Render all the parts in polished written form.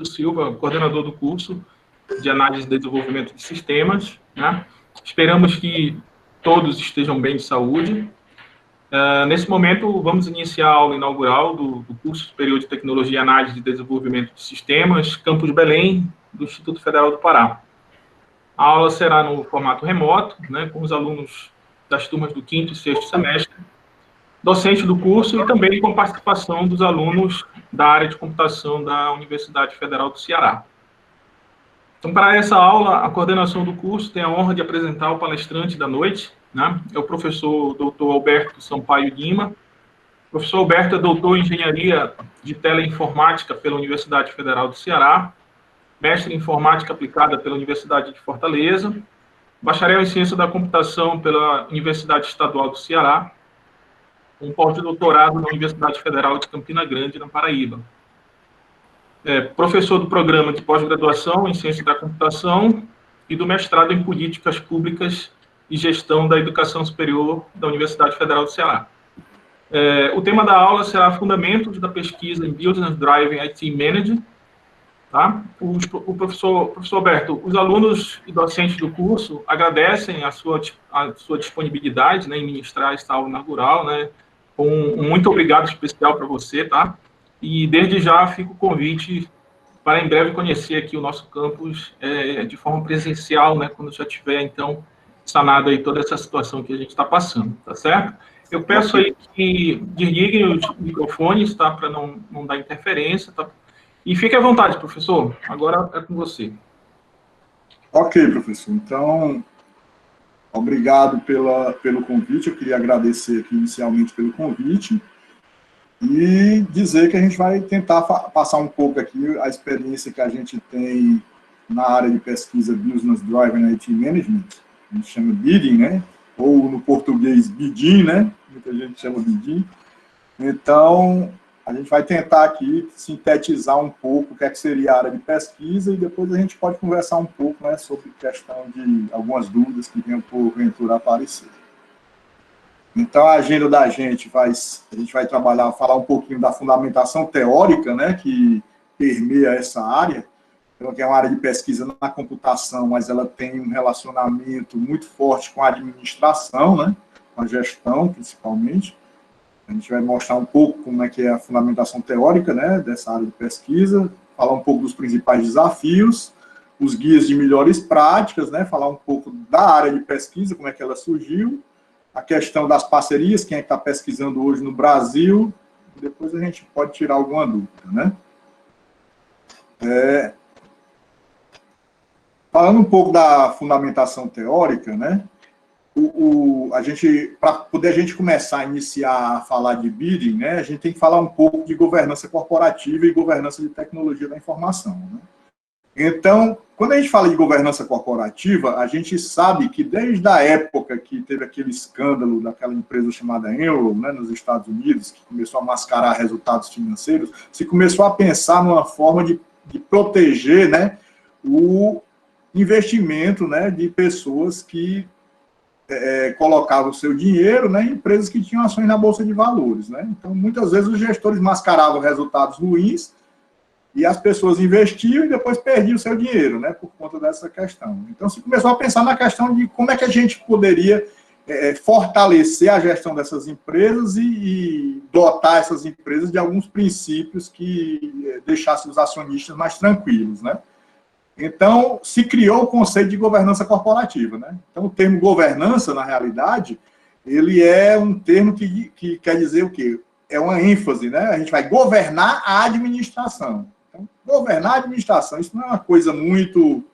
Silva, coordenador do curso de Análise e Desenvolvimento de Sistemas, né? Esperamos que todos estejam bem de saúde. Nesse momento, vamos iniciar a aula inaugural do curso Superior de Tecnologia e Análise e Desenvolvimento de Sistemas, Campus Belém, do Instituto Federal do Pará. A aula será no formato remoto, né, com os alunos das turmas do 5º e 6º semestre, docente do curso e também com participação dos alunos da área de computação da Universidade Federal do Ceará. Então, para essa aula, a coordenação do curso tem a honra de apresentar o palestrante da noite, né? É o professor Dr. Alberto Sampaio Guima. O professor Alberto é doutor em Engenharia de Teleinformática pela Universidade Federal do Ceará, mestre em Informática Aplicada pela Universidade de Fortaleza, bacharel em Ciência da Computação pela Universidade Estadual do Ceará, um pós-doutorado na Universidade Federal de Campina Grande, na Paraíba. Professor do programa de pós-graduação em Ciência da Computação e do mestrado em Políticas Públicas e Gestão da Educação Superior da Universidade Federal do Ceará. O tema da aula será Fundamentos da Pesquisa em Business Driving IT Management. Tá? O professor Alberto, os alunos e docentes do curso agradecem a sua disponibilidade, né, em ministrar esta aula inaugural, né, com um muito obrigado especial para você, tá? E desde já fica o convite para em breve conhecer aqui o nosso campus de forma presencial, né, quando já tiver, então, sanado aí toda essa situação que a gente está passando, tá certo? Eu peço aí que desliguem os microfones, tá, para não dar interferência, tá? E fique à vontade, professor. Agora é com você. Ok, professor. Então, obrigado pelo convite. Eu queria agradecer aqui inicialmente pelo convite e dizer que a gente vai tentar passar um pouco aqui a experiência que a gente tem na área de pesquisa Business Driving IT Management, a gente chama BIDIM, né? Ou no português BIDIM, né? Muita gente chama BIDIM. Então, a gente vai tentar aqui sintetizar um pouco o que seria a área de pesquisa e depois a gente pode conversar um pouco, né, sobre questão de algumas dúvidas que venham porventura aparecer. Então, a agenda da gente a gente vai falar um pouquinho da fundamentação teórica, né, que permeia essa área. Então, que é uma área de pesquisa na computação, mas ela tem um relacionamento muito forte com a administração, né, com a gestão, principalmente. A gente vai mostrar um pouco como é que é a fundamentação teórica, né, dessa área de pesquisa, falar um pouco dos principais desafios, os guias de melhores práticas, né, falar um pouco da área de pesquisa, como é que ela surgiu, a questão das parcerias, quem é que está pesquisando hoje no Brasil, depois a gente pode tirar alguma dúvida, né. Falando um pouco da fundamentação teórica, né, para poder a gente começar a iniciar a falar de bidding, né, a gente tem que falar um pouco de governança corporativa e governança de tecnologia da informação, né? Então, quando a gente fala de governança corporativa, a gente sabe que desde a época que teve aquele escândalo daquela empresa chamada Enron, né, nos Estados Unidos, que começou a mascarar resultados financeiros, se começou a pensar numa forma de proteger, né, o investimento, né, de pessoas que colocavam o seu dinheiro, né, em empresas que tinham ações na Bolsa de Valores, né? Então, muitas vezes, os gestores mascaravam resultados ruins e as pessoas investiam e depois perdiam o seu dinheiro, né, por conta dessa questão. Então, se começou a pensar na questão de como é que a gente poderia fortalecer a gestão dessas empresas e dotar essas empresas de alguns princípios que deixassem os acionistas mais tranquilos, né? Então, se criou o conceito de governança corporativa, né? Então, o termo governança, na realidade, ele é um termo que quer dizer o quê? É uma ênfase, né? A gente vai governar a administração. Então, governar a administração, isso não é uma coisa muito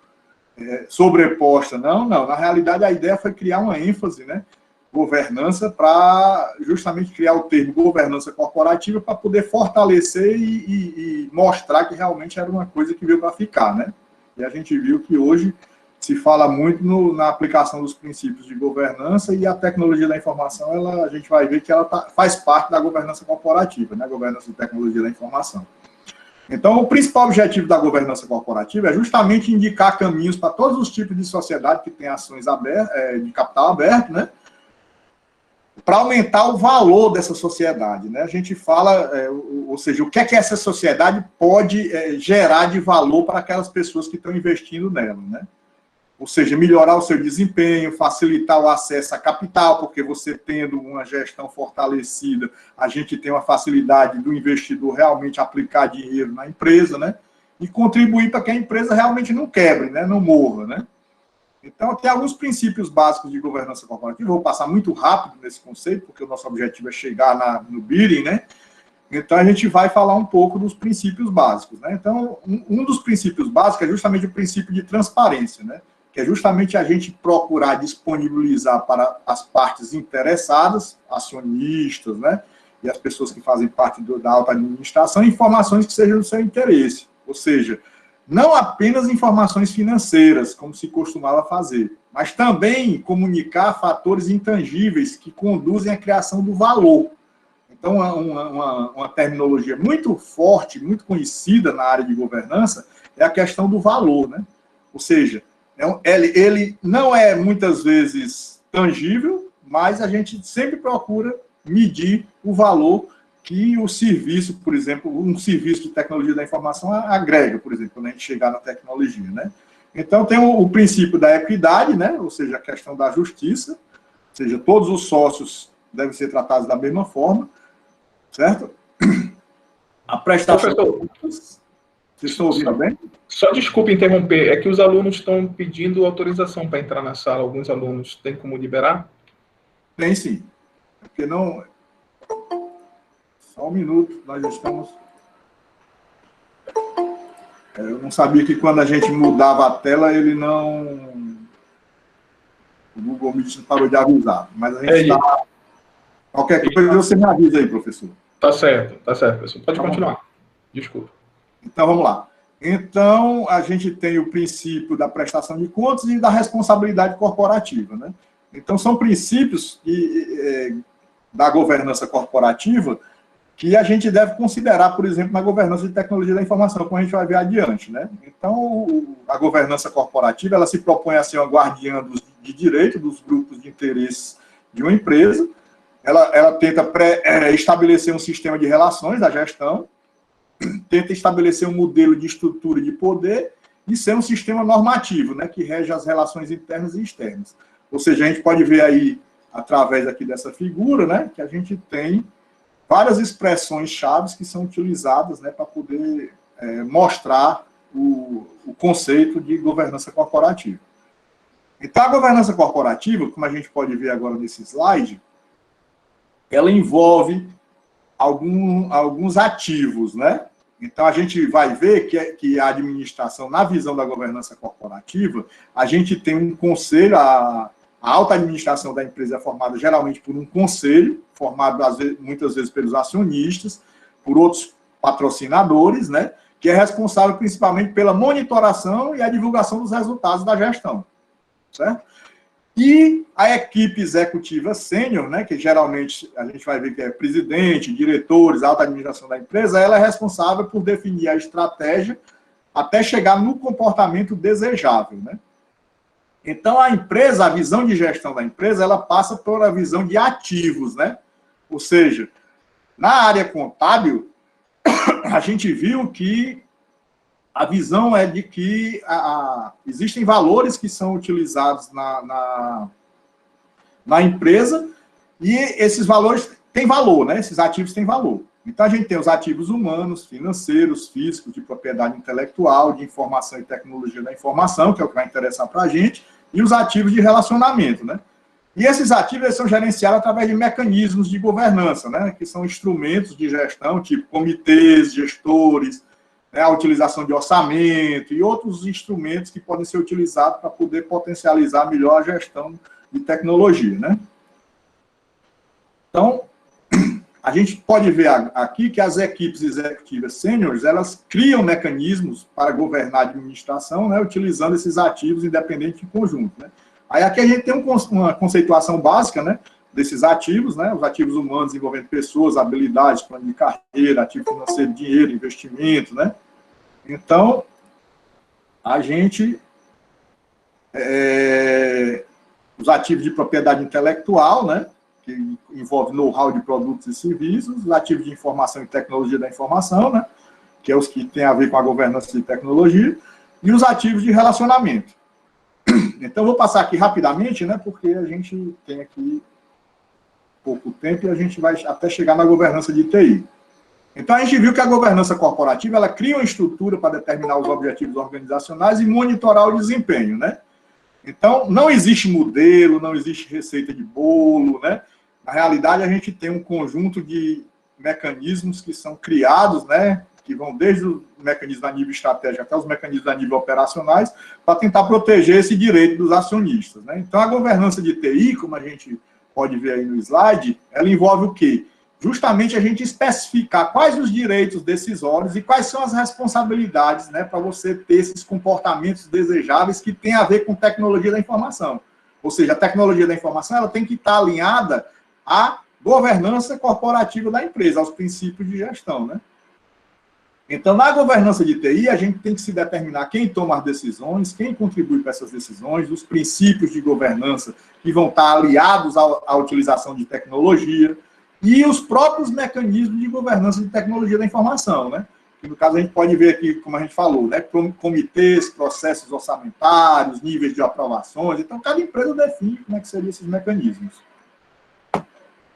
sobreposta, não. Na realidade, a ideia foi criar uma ênfase, né? Governança, para justamente criar o termo governança corporativa para poder fortalecer e mostrar que realmente era uma coisa que veio para ficar, né? E a gente viu que hoje se fala muito na aplicação dos princípios de governança e a tecnologia da informação, a gente vai ver que ela faz parte da governança corporativa, né? Governança de tecnologia da informação. Então, o principal objetivo da governança corporativa é justamente indicar caminhos para todos os tipos de sociedade que têm ações abertas, de capital aberto, né? para aumentar o valor dessa sociedade, né? A gente fala, ou seja, o que é que essa sociedade pode gerar de valor para aquelas pessoas que estão investindo nela, né? Ou seja, melhorar o seu desempenho, facilitar o acesso a capital, porque você tendo uma gestão fortalecida, a gente tem uma facilidade do investidor realmente aplicar dinheiro na empresa, né? E contribuir para que a empresa realmente não quebre, né? Não morra, né? Então, tem alguns princípios básicos de governança corporativa. Vou passar muito rápido nesse conceito, porque o nosso objetivo é chegar no bidding, né? Então, a gente vai falar um pouco dos princípios básicos, né? Então, um dos princípios básicos é justamente o princípio de transparência, né? Que é justamente a gente procurar disponibilizar para as partes interessadas, acionistas, né? E as pessoas que fazem parte da alta administração, informações que sejam do seu interesse. Ou seja, não apenas informações financeiras, como se costumava fazer, mas também comunicar fatores intangíveis que conduzem à criação do valor. Então, uma terminologia muito forte, muito conhecida na área de governança, é a questão do valor, né? Ou seja, ele não é muitas vezes tangível, mas a gente sempre procura medir o valor que o serviço, por exemplo, um serviço de tecnologia da informação agrega, por exemplo, quando a gente chegar na tecnologia, né? Então, tem o princípio da equidade, né? Ou seja, a questão da justiça, ou seja, todos os sócios devem ser tratados da mesma forma, certo? A prestação... Professor, vocês estão ouvindo bem? Só desculpe interromper, é que os alunos estão pedindo autorização para entrar na sala. Alguns alunos têm como liberar? Tem sim. Porque não... Só um minuto, nós estamos... Eu não sabia que quando a gente mudava a tela, ele não... O Google Meet parou de avisar. Mas a gente está... Qualquer coisa você me avisa aí, professor. Tá certo, professor. Pode continuar. Desculpa. Então, vamos lá. Então, a gente tem o princípio da prestação de contas e da responsabilidade corporativa, né? Então, são princípios da governança corporativa que a gente deve considerar, por exemplo, na governança de tecnologia da informação, como a gente vai ver adiante, né? Então, a governança corporativa, ela se propõe a ser uma guardiã de direito dos grupos de interesses de uma empresa, ela tenta estabelecer um sistema de relações da gestão, tenta estabelecer um modelo de estrutura de poder e ser um sistema normativo, né, que rege as relações internas e externas. Ou seja, a gente pode ver aí, através aqui dessa figura, né, que a gente tem várias expressões chaves que são utilizadas, né, para poder mostrar o conceito de governança corporativa. Então, a governança corporativa, como a gente pode ver agora nesse slide, ela envolve alguns ativos, né? Então, a gente vai ver que a administração, na visão da governança corporativa, a gente tem um conselho, a alta administração da empresa é formada geralmente por um conselho, formado muitas vezes pelos acionistas, por outros patrocinadores, né? Que é responsável principalmente pela monitoração e a divulgação dos resultados da gestão, certo? E a equipe executiva sênior, né, que geralmente a gente vai ver que é presidente, diretores, alta administração da empresa, ela é responsável por definir a estratégia até chegar no comportamento desejável, né? Então, a empresa, a visão de gestão da empresa, ela passa por a visão de ativos, né? Ou seja, na área contábil, a gente viu que a visão é de que existem valores que são utilizados na empresa e esses valores têm valor, né? Esses ativos têm valor. Então, a gente tem os ativos humanos, financeiros, físicos, de propriedade intelectual, de informação e tecnologia da informação, que é o que vai interessar para a gente, e os ativos de relacionamento, né? E esses ativos eles são gerenciados através de mecanismos de governança, né? Que são instrumentos de gestão, tipo comitês, gestores, a utilização de orçamento e outros instrumentos que podem ser utilizados para poder potencializar melhor a gestão de tecnologia, né? Então, a gente pode ver aqui que as equipes executivas sêniores, elas criam mecanismos para governar a administração, né, utilizando esses ativos independentes em conjunto, né? Aí aqui a gente tem uma conceituação básica, né, desses ativos, né, os ativos humanos envolvendo pessoas, habilidades, plano de carreira, ativo financeiro, dinheiro, investimento, né? Então, a gente... os ativos de propriedade intelectual, né, que envolve know-how de produtos e serviços, os ativos de informação e tecnologia da informação, né, que é os que têm a ver com a governança de tecnologia, e os ativos de relacionamento. Então, vou passar aqui rapidamente, né, porque a gente tem aqui pouco tempo e a gente vai até chegar na governança de TI. Então, a gente viu que a governança corporativa, ela cria uma estrutura para determinar os objetivos organizacionais e monitorar o desempenho, né? Então, não existe modelo, não existe receita de bolo, né? Na realidade, a gente tem um conjunto de mecanismos que são criados, né? Que vão desde o mecanismo a nível estratégico até os mecanismos a nível operacionais, para tentar proteger esse direito dos acionistas, né? Então, a governança de TI, como a gente pode ver aí no slide, ela envolve o quê? Justamente a gente especificar quais os direitos decisórios e quais são as responsabilidades, né, para você ter esses comportamentos desejáveis que têm a ver com tecnologia da informação. Ou seja, a tecnologia da informação ela tem que estar alinhada à governança corporativa da empresa, aos princípios de gestão, né? Então, na governança de TI, a gente tem que se determinar quem toma as decisões, quem contribui para essas decisões, os princípios de governança que vão estar aliados à utilização de tecnologia, e os próprios mecanismos de governança de tecnologia da informação, né? Que, no caso, a gente pode ver aqui, como a gente falou, né? Comitês, processos orçamentários, níveis de aprovações. Então, cada empresa define como é que seriam esses mecanismos.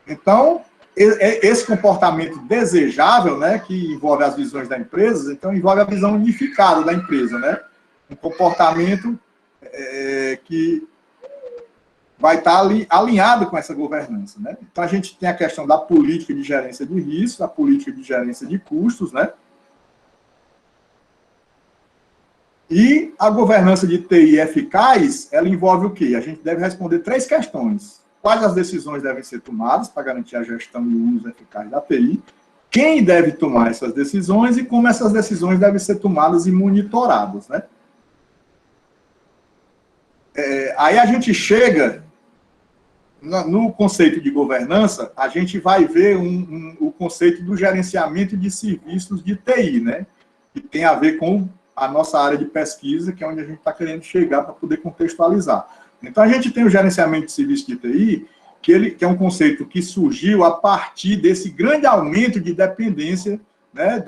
Então, esse comportamento desejável, né? Que envolve as visões da empresa, então, envolve a visão unificada da empresa, né? Um comportamento que vai estar alinhado com essa governança, né? Então, a gente tem a questão da política de gerência de risco, a política de gerência de custos, né? E a governança de TI eficaz, ela envolve o quê? A gente deve responder 3 questões. Quais as decisões devem ser tomadas para garantir a gestão e o uso eficaz da TI? Quem deve tomar essas decisões e como essas decisões devem ser tomadas e monitoradas, né? Aí a gente chega no conceito de governança, a gente vai ver o conceito do gerenciamento de serviços de TI, né? Que tem a ver com a nossa área de pesquisa, que é onde a gente está querendo chegar para poder contextualizar. Então, a gente tem o gerenciamento de serviços de TI, que é um conceito que surgiu a partir desse grande aumento de dependência, né,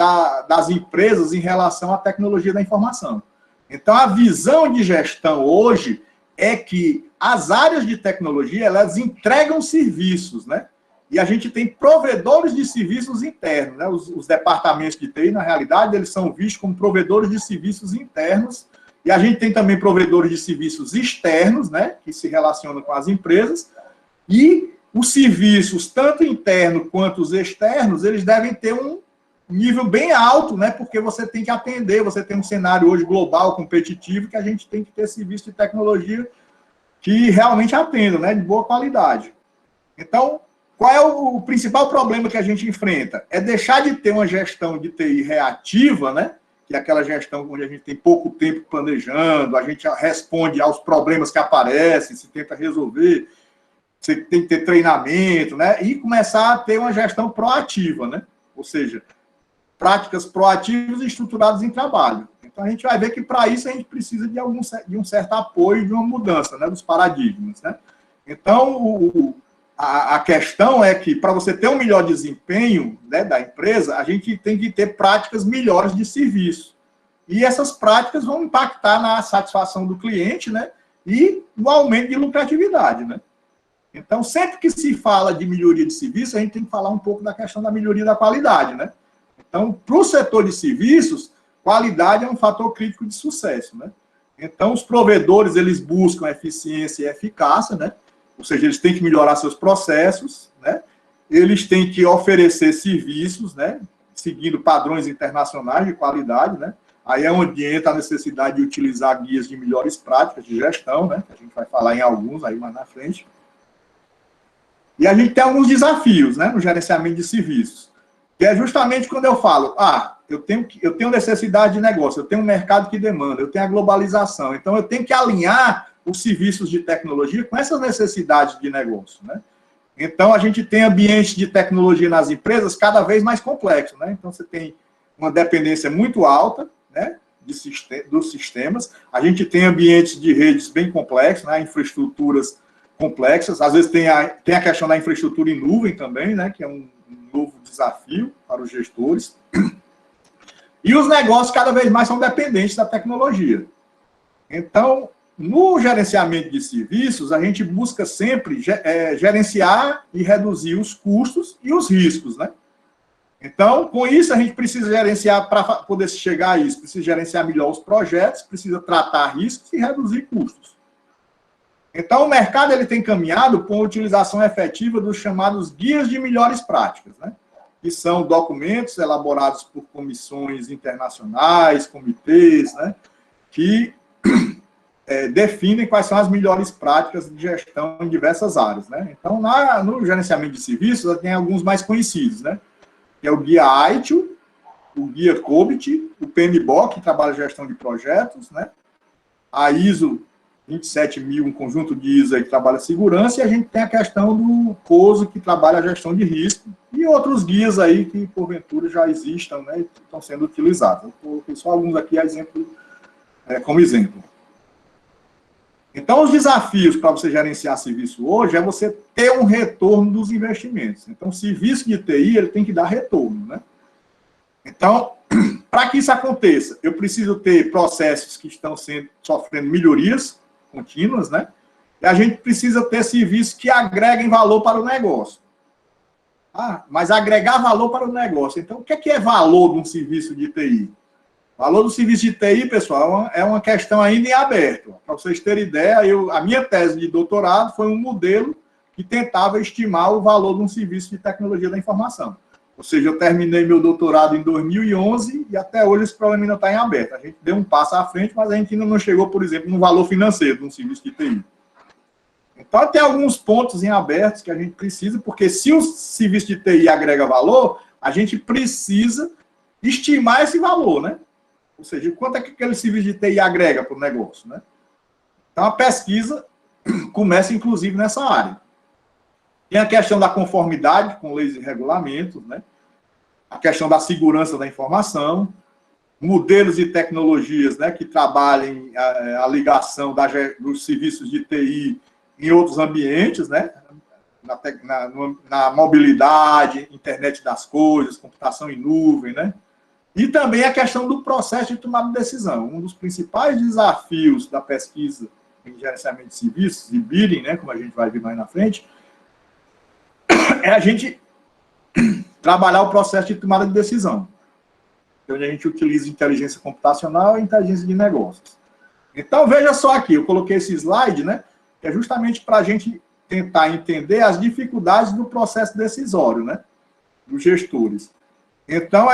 das empresas em relação à tecnologia da informação. Então, a visão de gestão hoje é que as áreas de tecnologia, elas entregam serviços, né? E a gente tem provedores de serviços internos, né? Os departamentos de TI, na realidade, eles são vistos como provedores de serviços internos, e a gente tem também provedores de serviços externos, né? Que se relacionam com as empresas, e os serviços, tanto internos quanto os externos, eles devem ter um nível bem alto, né? Porque você tem que atender, você tem um cenário hoje global, competitivo, que a gente tem que ter serviço de tecnologia que realmente atenda, né? De boa qualidade. Então, qual é o principal problema que a gente enfrenta? É deixar de ter uma gestão de TI reativa, né? Que é aquela gestão onde a gente tem pouco tempo planejando, a gente responde aos problemas que aparecem, se tenta resolver, você tem que ter treinamento, né? E começar a ter uma gestão proativa, né? Ou seja, práticas proativas e estruturadas em trabalho. Então, a gente vai ver que, para isso, a gente precisa de um certo apoio, de uma mudança, né, dos paradigmas, né? Então, a questão é que, para você ter um melhor desempenho, né, da empresa, a gente tem que ter práticas melhores de serviço. E essas práticas vão impactar na satisfação do cliente, né, e no aumento de lucratividade, né? Então, sempre que se fala de melhoria de serviço, a gente tem que falar um pouco da questão da melhoria da qualidade, né? Então, para o setor de serviços, qualidade é um fator crítico de sucesso, né? Então, os provedores, eles buscam eficiência e eficácia, né? Ou seja, eles têm que melhorar seus processos, né? Eles têm que oferecer serviços, né? Seguindo padrões internacionais de qualidade, né? Aí é onde entra a necessidade de utilizar guias de melhores práticas de gestão, né? Que a gente vai falar em alguns aí mais na frente. E a gente tem alguns desafios, né? No gerenciamento de serviços. Que é justamente quando eu falo, eu tenho necessidade de negócio, eu tenho um mercado que demanda, eu tenho a globalização, então eu tenho que alinhar os serviços de tecnologia com essas necessidades de negócio, né? Então, a gente tem ambientes de tecnologia nas empresas cada vez mais complexos, né? Então, você tem uma dependência muito alta, né, dos sistemas, a gente tem ambientes de redes bem complexos, né, infraestruturas complexas. Às vezes tem a questão da infraestrutura em nuvem também, né, que é um novo desafio para os gestores. E os negócios cada vez mais são dependentes da tecnologia. Então, no gerenciamento de serviços, a gente busca sempre gerenciar e reduzir os custos e os riscos, né? Então, com isso, a gente precisa gerenciar, para poder chegar a isso, precisa gerenciar melhor os projetos, precisa tratar riscos e reduzir custos. Então, o mercado ele tem caminhado com a utilização efetiva dos chamados guias de melhores práticas, né? Que são documentos elaborados por comissões internacionais, comitês, né? Que definem quais são as melhores práticas de gestão em diversas áreas, né? Então, no gerenciamento de serviços, tem alguns mais conhecidos, né? Que é o guia ITIL, o guia COBIT, o PMBOK, que trabalha gestão de projetos, né? A ISO 27000, um conjunto de ISO aí que trabalha segurança, e a gente tem a questão do COSO, que trabalha a gestão de risco, e outros guias aí que, porventura, já existam, né? E estão sendo utilizados. Eu coloquei só alguns aqui como exemplo. Então, os desafios para você gerenciar serviço hoje é você ter um retorno dos investimentos. Então, o serviço de TI ele tem que dar retorno, né? Então, para que isso aconteça, eu preciso ter processos que estão sofrendo melhorias contínuas, né? E a gente precisa ter serviços que agreguem valor para o negócio. Mas agregar valor para o negócio. Então, o que é valor de um serviço de TI? O valor do serviço de TI, pessoal, é uma questão ainda em aberto. Para vocês terem ideia, a minha tese de doutorado foi um modelo que tentava estimar o valor de um serviço de tecnologia da informação. Ou seja, eu terminei meu doutorado em 2011 e até hoje esse problema ainda está em aberto. A gente deu um passo à frente, mas a gente ainda não chegou, por exemplo, no valor financeiro de um serviço de TI. Então, tem alguns pontos em abertos que a gente precisa, porque se o serviço de TI agrega valor, a gente precisa estimar esse valor, né? Ou seja, quanto é que aquele serviço de TI agrega para o negócio, né? Então, a pesquisa começa, inclusive, nessa área. Tem a questão da conformidade com leis e regulamentos, né? A questão da segurança da informação, modelos e tecnologias, né, que trabalhem a ligação dos serviços de TI em outros ambientes, né? Na mobilidade, internet das coisas, computação em nuvem, né? E também a questão do processo de tomada de decisão. Um dos principais desafios da pesquisa em gerenciamento de serviços, e bidding, né, como a gente vai ver mais na frente, é a gente trabalhar o processo de tomada de decisão, onde a gente utiliza inteligência computacional e inteligência de negócios. Então, veja só aqui, eu coloquei esse slide, né, que é justamente para a gente tentar entender as dificuldades do processo decisório, né, dos gestores. Então,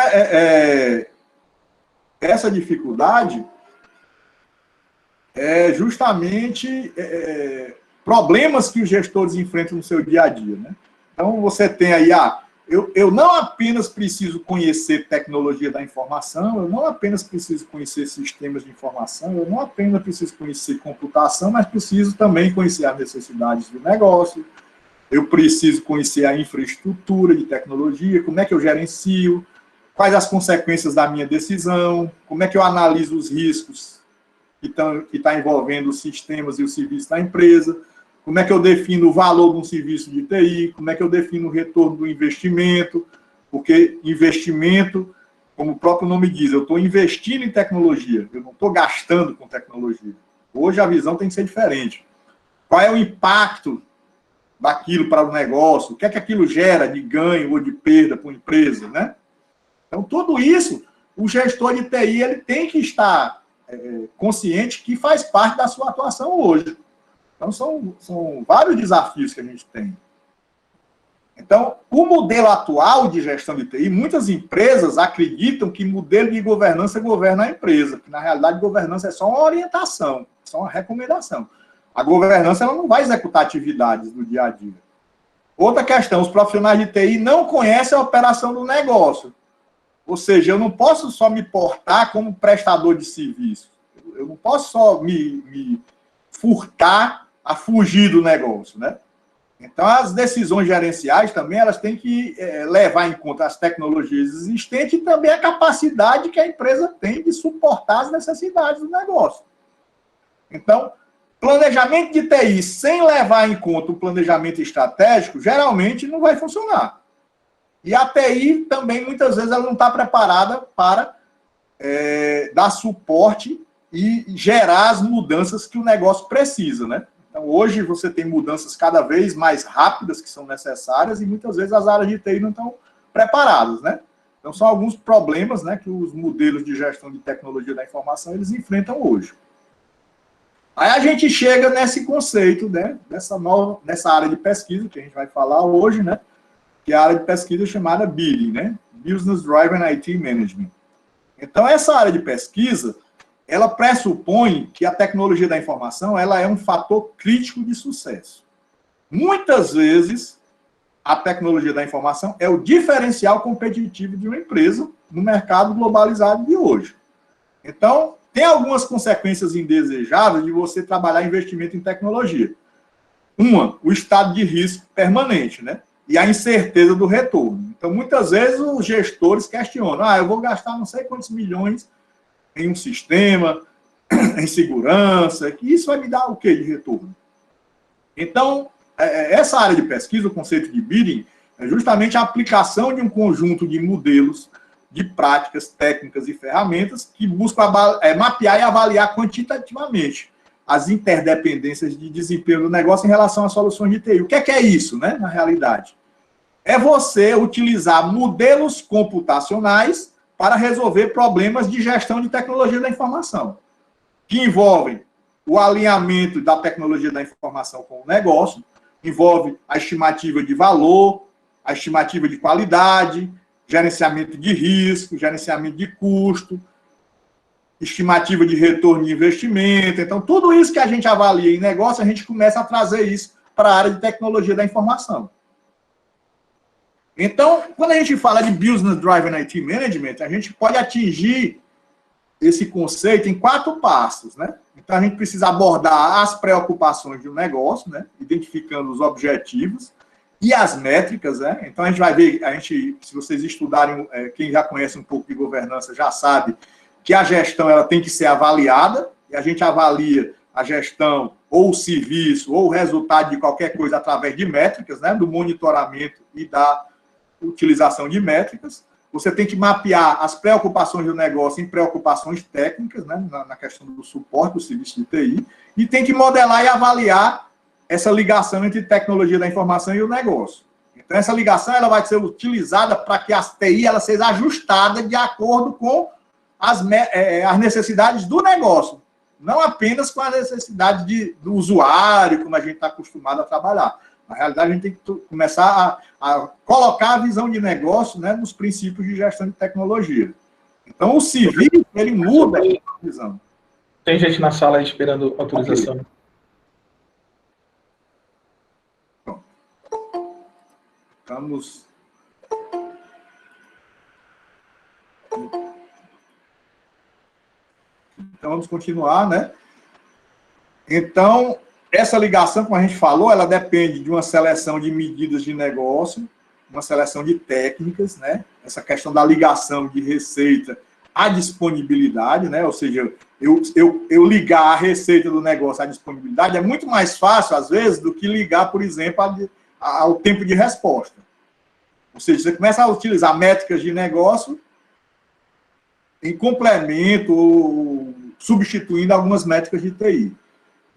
essa dificuldade é justamente problemas que os gestores enfrentam no seu dia a dia, né? Então, você tem aí, eu não apenas preciso conhecer tecnologia da informação, eu não apenas preciso conhecer sistemas de informação, eu não apenas preciso conhecer computação, mas preciso também conhecer as necessidades do negócio, eu preciso conhecer a infraestrutura de tecnologia, como é que eu gerencio, quais as consequências da minha decisão, como é que eu analiso os riscos que estão envolvendo os sistemas e os serviços da empresa, como é que eu defino o valor de um serviço de TI, como é que eu defino o retorno do investimento, porque investimento, como o próprio nome diz, eu estou investindo em tecnologia, eu não estou gastando com tecnologia. Hoje a visão tem que ser diferente. Qual é o impacto daquilo para o negócio, o que é que aquilo gera de ganho ou de perda para uma empresa, né? Então, tudo isso, o gestor de TI ele tem que estar consciente que faz parte da sua atuação hoje. Então, são vários desafios que a gente tem. Então, o modelo atual de gestão de TI, muitas empresas acreditam que modelo de governança governa a empresa, que na realidade governança é só uma orientação, só uma recomendação. A governança ela não vai executar atividades do dia a dia. Outra questão, os profissionais de TI não conhecem a operação do negócio. Ou seja, eu não posso só me portar como prestador de serviço. Eu não posso só me furtar a fugir do negócio, né? Então, as decisões gerenciais também, elas têm que levar em conta as tecnologias existentes e também a capacidade que a empresa tem de suportar as necessidades do negócio. Então, Planejamento de TI sem levar em conta o planejamento estratégico, geralmente não vai funcionar. E a TI também, muitas vezes, ela não está preparada para dar suporte e gerar as mudanças que o negócio precisa, né? Então, hoje você tem mudanças cada vez mais rápidas que são necessárias e muitas vezes as áreas de TI não estão preparadas, né? Então, são alguns problemas, né, que os modelos de gestão de tecnologia da informação eles enfrentam hoje. Aí a gente chega nesse conceito, né, nessa área de pesquisa que a gente vai falar hoje, né, que é a área de pesquisa chamada BDI, né, Business Driven IT Management. Então, essa área de pesquisa, ela pressupõe que a tecnologia da informação ela é um fator crítico de sucesso. Muitas vezes, a tecnologia da informação é o diferencial competitivo de uma empresa no mercado globalizado de hoje. Então, tem algumas consequências indesejáveis de você trabalhar investimento em tecnologia. Uma, o estado de risco permanente, né? E a incerteza do retorno. Então, muitas vezes, os gestores questionam, eu vou gastar não sei quantos milhões em um sistema, em segurança, que isso vai me dar o quê de retorno? Então, essa área de pesquisa, o conceito de bidding, é justamente a aplicação de um conjunto de modelos, de práticas, técnicas e ferramentas que buscam mapear e avaliar quantitativamente as interdependências de desempenho do negócio em relação às soluções de TI. O que é isso, né, na realidade? É você utilizar modelos computacionais para resolver problemas de gestão de tecnologia da informação, que envolvem o alinhamento da tecnologia da informação com o negócio, envolve a estimativa de valor, a estimativa de qualidade, gerenciamento de risco, gerenciamento de custo, estimativa de retorno de investimento. Então, tudo isso que a gente avalia em negócio, a gente começa a trazer isso para a área de tecnologia da informação. Então, quando a gente fala de Business Driven IT Management, a gente pode atingir esse conceito em 4 passos, né? Então, a gente precisa abordar as preocupações de um negócio, né? Identificando os objetivos e as métricas, né? Então, a gente vai ver, se vocês estudarem, quem já conhece um pouco de governança já sabe que a gestão ela tem que ser avaliada, e a gente avalia a gestão ou o serviço ou o resultado de qualquer coisa através de métricas, né? Do monitoramento e da utilização de métricas. Você tem que mapear as preocupações do negócio em preocupações técnicas, né, na questão do suporte do serviço de TI, e tem que modelar e avaliar essa ligação entre tecnologia da informação e o negócio. Então, essa ligação ela vai ser utilizada para que as TI ela seja ajustada de acordo com as necessidades do negócio, não apenas com as necessidades do usuário, como a gente está acostumado a trabalhar. Na realidade, a gente tem que começar a colocar a visão de negócio, né, nos princípios de gestão de tecnologia. Então, o serviço, ele muda a visão. Tem gente na sala aí esperando autorização. Okay. Estamos... Então, vamos continuar, né? Então... essa ligação, como a gente falou, ela depende de uma seleção de medidas de negócio, uma seleção de técnicas, né? Essa questão da ligação de receita à disponibilidade, né? Ou seja, eu ligar a receita do negócio à disponibilidade é muito mais fácil, às vezes, do que ligar, por exemplo, ao tempo de resposta. Ou seja, você começa a utilizar métricas de negócio em complemento ou substituindo algumas métricas de TI.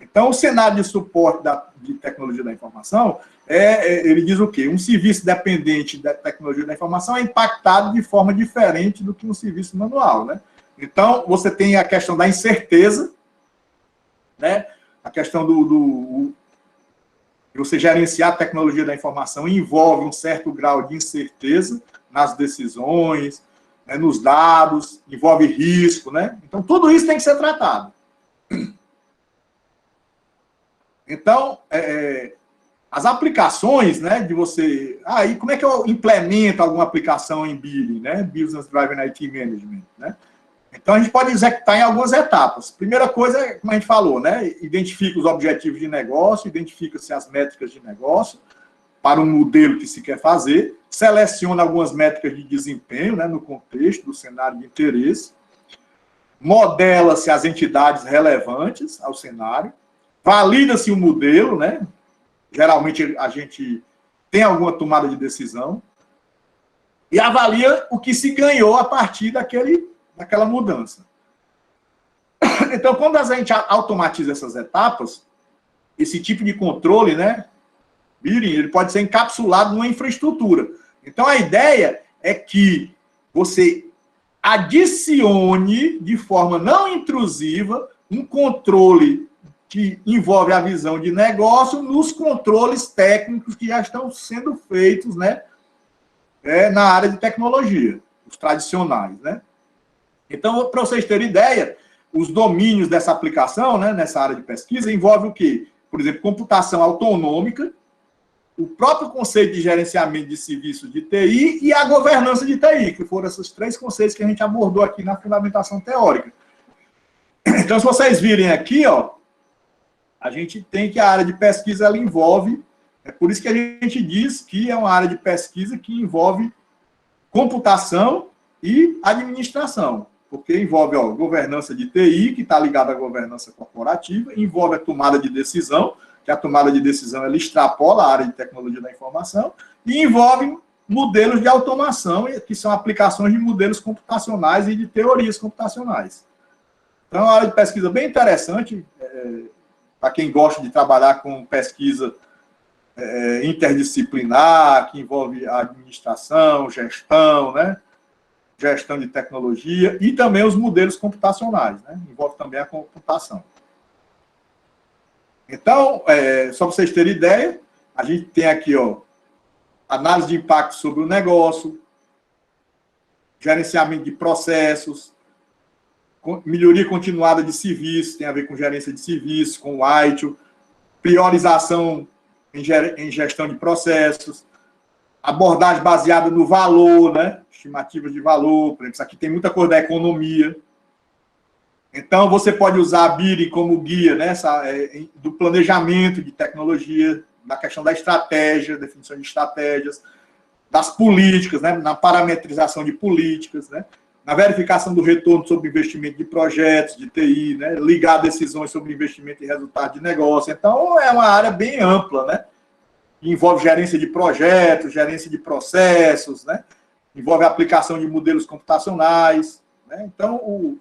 Então, o cenário de suporte de tecnologia da informação, ele diz o quê? Um serviço dependente da tecnologia da informação é impactado de forma diferente do que um serviço manual, né? Então, você tem a questão da incerteza, né? A questão de você gerenciar a tecnologia da informação envolve um certo grau de incerteza nas decisões, né, nos dados, envolve risco, né? Então, tudo isso tem que ser tratado. Então, as aplicações, né, de você... e como é que eu implemento alguma aplicação em BDI, né? Business Driven IT Management, né? Então, a gente pode executar em algumas etapas. Primeira coisa, como a gente falou, né? Identifica os objetivos de negócio, identifica-se as métricas de negócio para um modelo que se quer fazer, seleciona algumas métricas de desempenho, né, no contexto do cenário de interesse, modela-se as entidades relevantes ao cenário, valida-se o modelo, né? Geralmente a gente tem alguma tomada de decisão e avalia o que se ganhou a partir daquela mudança. Então, quando a gente automatiza essas etapas, esse tipo de controle, né, ele pode ser encapsulado numa infraestrutura. Então, a ideia é que você adicione, de forma não intrusiva, um controle que envolve a visão de negócio nos controles técnicos que já estão sendo feitos, né, na área de tecnologia, os tradicionais, né? Então, para vocês terem ideia, os domínios dessa aplicação, né, nessa área de pesquisa, envolve o quê? Por exemplo, computação autonômica, o próprio conceito de gerenciamento de serviços de TI e a governança de TI, que foram esses 3 conceitos que a gente abordou aqui na fundamentação teórica. Então, se vocês virem aqui, ó, a gente tem que a área de pesquisa ela envolve, é por isso que a gente diz que é uma área de pesquisa que envolve computação e administração, porque envolve, ó, governança de TI, que está ligada à governança corporativa, envolve a tomada de decisão, que a tomada de decisão ela extrapola a área de tecnologia da informação, e envolve modelos de automação, que são aplicações de modelos computacionais e de teorias computacionais. Então, é uma área de pesquisa bem interessante, para quem gosta de trabalhar com pesquisa interdisciplinar, que envolve a administração, gestão, né? Gestão de tecnologia, e também os modelos computacionais, né? Envolve também a computação. Então, só para vocês terem ideia, a gente tem aqui, ó, análise de impacto sobre o negócio, gerenciamento de processos, melhoria continuada de serviços, tem a ver com gerência de serviços, com o ITIL, priorização em gestão de processos, abordagem baseada no valor, né? Estimativas de valor, por exemplo, isso aqui tem muita coisa da economia. Então, você pode usar a BIRI como guia, né, do planejamento de tecnologia, da questão da estratégia, definição de estratégias, das políticas, né, na parametrização de políticas, né, na verificação do retorno sobre investimento de projetos, de TI, né, ligar decisões sobre investimento e resultado de negócio. Então, é uma área bem ampla, né, envolve gerência de projetos, gerência de processos, né, envolve a aplicação de modelos computacionais, né. Então,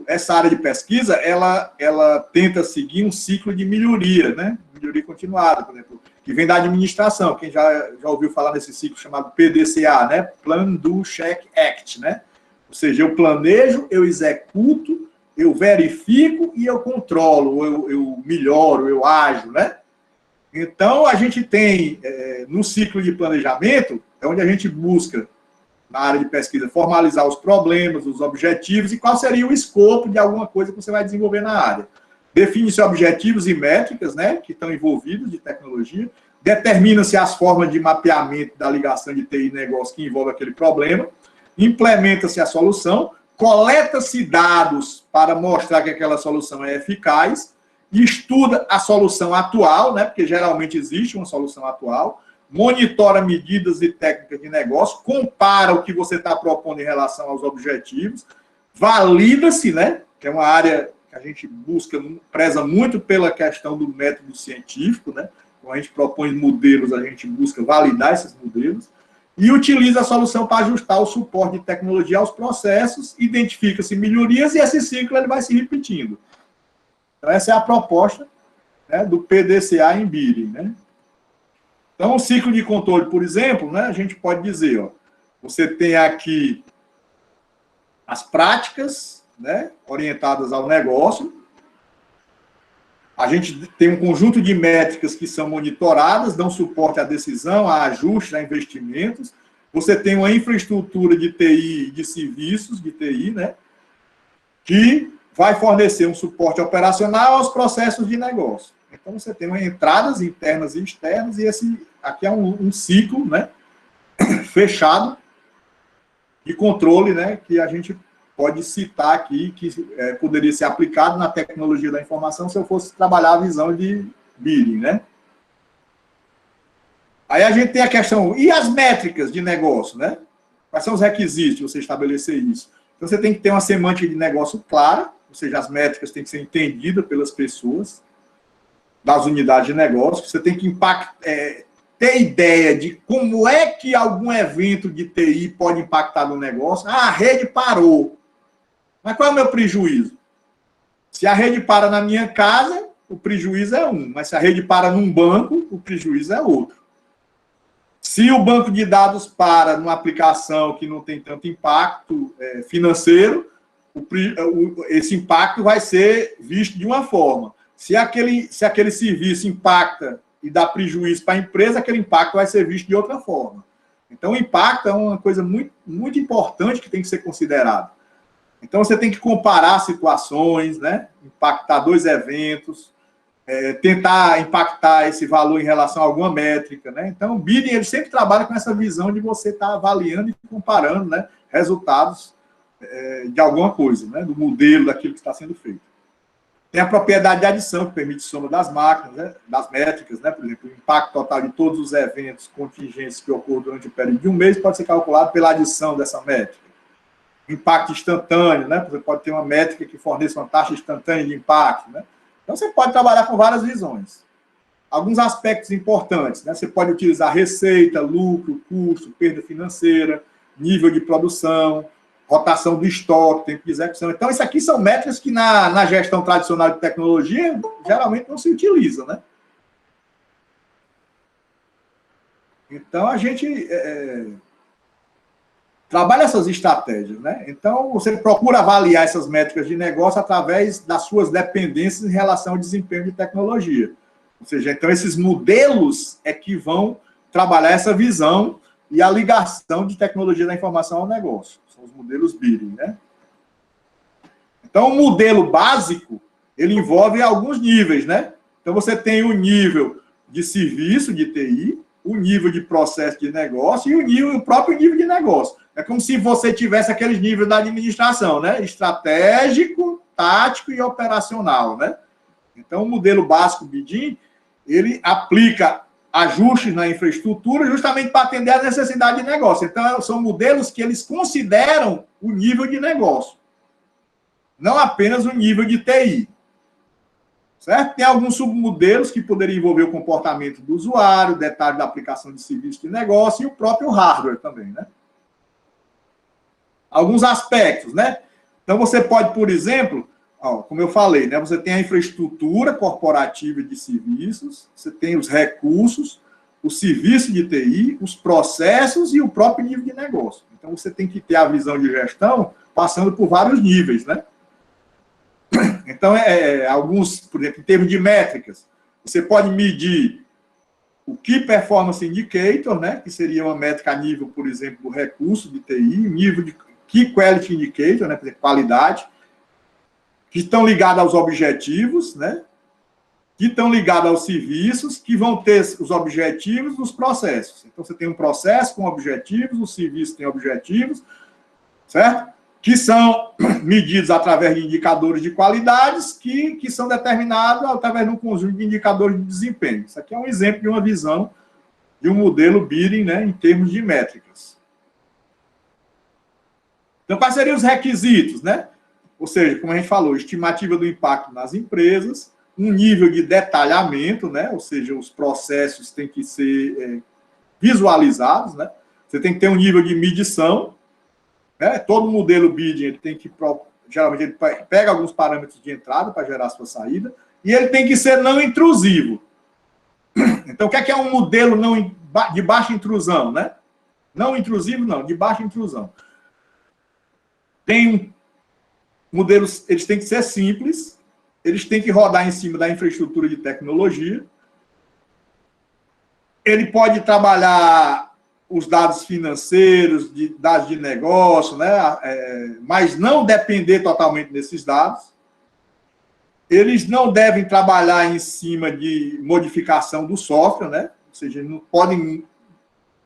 essa área de pesquisa, ela tenta seguir um ciclo de melhoria, né? Melhoria continuada, por exemplo, que vem da administração. Quem já ouviu falar nesse ciclo chamado PDCA, né? Plan, Do, Check, Act, né? Ou seja, eu planejo, eu executo, eu verifico e eu controlo, eu melhoro, eu ajo, né? Então, a gente tem, no ciclo de planejamento, é onde a gente busca, na área de pesquisa, formalizar os problemas, os objetivos e qual seria o escopo de alguma coisa que você vai desenvolver na área. Define-se objetivos e métricas, né, que estão envolvidos de tecnologia, determina-se as formas de mapeamento da ligação de TI e negócio que envolve aquele problema, implementa-se a solução, coleta-se dados para mostrar que aquela solução é eficaz, estuda a solução atual, né, porque geralmente existe uma solução atual, monitora medidas e técnicas de negócio, compara o que você está propondo em relação aos objetivos, valida-se, né, que é uma área que a gente busca, preza muito pela questão do método científico, né, quando a gente propõe modelos, a gente busca validar esses modelos, e utiliza a solução para ajustar o suporte de tecnologia aos processos, identifica-se melhorias e esse ciclo ele vai se repetindo. Então, essa é a proposta, né, do PDCA em BIRI, né. Então, o ciclo de controle, por exemplo, né, a gente pode dizer, ó, você tem aqui as práticas, né, orientadas ao negócio, a gente tem um conjunto de métricas que são monitoradas, dão suporte à decisão, a ajuste, a investimentos, você tem uma infraestrutura de TI, de serviços de TI, né, que vai fornecer um suporte operacional aos processos de negócio. Então, você tem entradas internas e externas, e esse aqui é um ciclo, né, fechado de controle, né, que a gente pode citar aqui, que poderia ser aplicado na tecnologia da informação se eu fosse trabalhar a visão de BIRI, né. Aí a gente tem a questão, e as métricas de negócio, né? Quais são os requisitos de você estabelecer isso? Então, você tem que ter uma semântica de negócio clara, ou seja, as métricas têm que ser entendidas pelas pessoas. das unidades de negócio, você tem que ter ideia de como é que algum evento de TI pode impactar no negócio. Ah, a rede parou. Mas qual é o meu prejuízo? Se a rede para na minha casa, o prejuízo é um. Mas se a rede para num banco, o prejuízo é outro. Se o banco de dados para numa aplicação que não tem tanto impacto financeiro, esse impacto vai ser visto de uma forma. Se aquele serviço impacta e dá prejuízo para a empresa, aquele impacto vai ser visto de outra forma. Então, o impacto é uma coisa muito, muito importante que tem que ser considerado. Então, você tem que comparar situações, né? Impactar dois eventos, tentar impactar esse valor em relação a alguma métrica, né? Então, o bidding, ele sempre trabalha com essa visão de você estar avaliando e comparando, né, resultados de alguma coisa, né, do modelo, daquilo que está sendo feito. Tem a propriedade de adição, que permite soma das máquinas, né, das métricas, né? Por exemplo, o impacto total de todos os eventos contingentes que ocorrem durante o período de um mês pode ser calculado pela adição dessa métrica. Impacto instantâneo, né? Você pode ter uma métrica que forneça uma taxa instantânea de impacto, né? Então, você pode trabalhar com várias visões. Alguns aspectos importantes, né? Você pode utilizar receita, lucro, custo, perda financeira, nível de produção, rotação do estoque, tempo de execução. Então, isso aqui são métricas que na gestão tradicional de tecnologia geralmente não se utiliza, né? Então, a gente trabalha essas estratégias, né? Então, você procura avaliar essas métricas de negócio através das suas dependências em relação ao desempenho de tecnologia. Ou seja, então, esses modelos é que vão trabalhar essa visão e a ligação de tecnologia da informação ao negócio. São os modelos bidding, né? Então, o modelo básico, ele envolve alguns níveis, né? Então, você tem o nível de serviço de TI, o nível de processo de negócio e o próprio nível de negócio. É como se você tivesse aqueles níveis da administração, né? Estratégico, tático e operacional, né? Então, o modelo básico bidding, ele aplica ajustes na infraestrutura justamente para atender às necessidades de negócio. Então, são modelos que eles consideram o nível de negócio, não apenas o nível de TI. Certo? Tem alguns submodelos que poderiam envolver o comportamento do usuário, detalhe da aplicação de serviço de negócio e o próprio hardware também, né? Alguns aspectos, né? Então, você pode, por exemplo, como eu falei, né? Você tem a infraestrutura corporativa de serviços, você tem os recursos, o serviço de TI, os processos e o próprio nível de negócio. Então, você tem que ter a visão de gestão passando por vários níveis, né? Então, alguns, por exemplo, em termos de métricas, você pode medir o Key Performance Indicator, né, que seria uma métrica a nível, por exemplo, do recurso de TI, nível de Key Quality Indicator, né, por exemplo, qualidade, que estão ligados aos objetivos, né, que estão ligados aos serviços, que vão ter os objetivos dos processos. Então, você tem um processo com objetivos, o serviço tem objetivos, certo? Que são medidos através de indicadores de qualidades que são determinados através de um conjunto de indicadores de desempenho. Isso aqui é um exemplo de uma visão de um modelo bidding, né, em termos de métricas. Então, quais seriam os requisitos, né? Ou seja, como a gente falou, estimativa do impacto nas empresas, um nível de detalhamento, né? Ou seja, os processos têm que ser visualizados, né? Você tem que ter um nível de medição, né? Todo modelo bidding ele tem que, geralmente, ele pega alguns parâmetros de entrada para gerar a sua saída, e ele tem que ser não intrusivo. Então, o que é um modelo de baixa intrusão, né? Não intrusivo, não, de baixa intrusão. Tem modelos, eles têm que ser simples, eles têm que rodar em cima da infraestrutura de tecnologia, ele pode trabalhar os dados financeiros, dados de negócio, né? Mas não depender totalmente desses dados. Eles não devem trabalhar em cima de modificação do software, né? Ou seja, não podem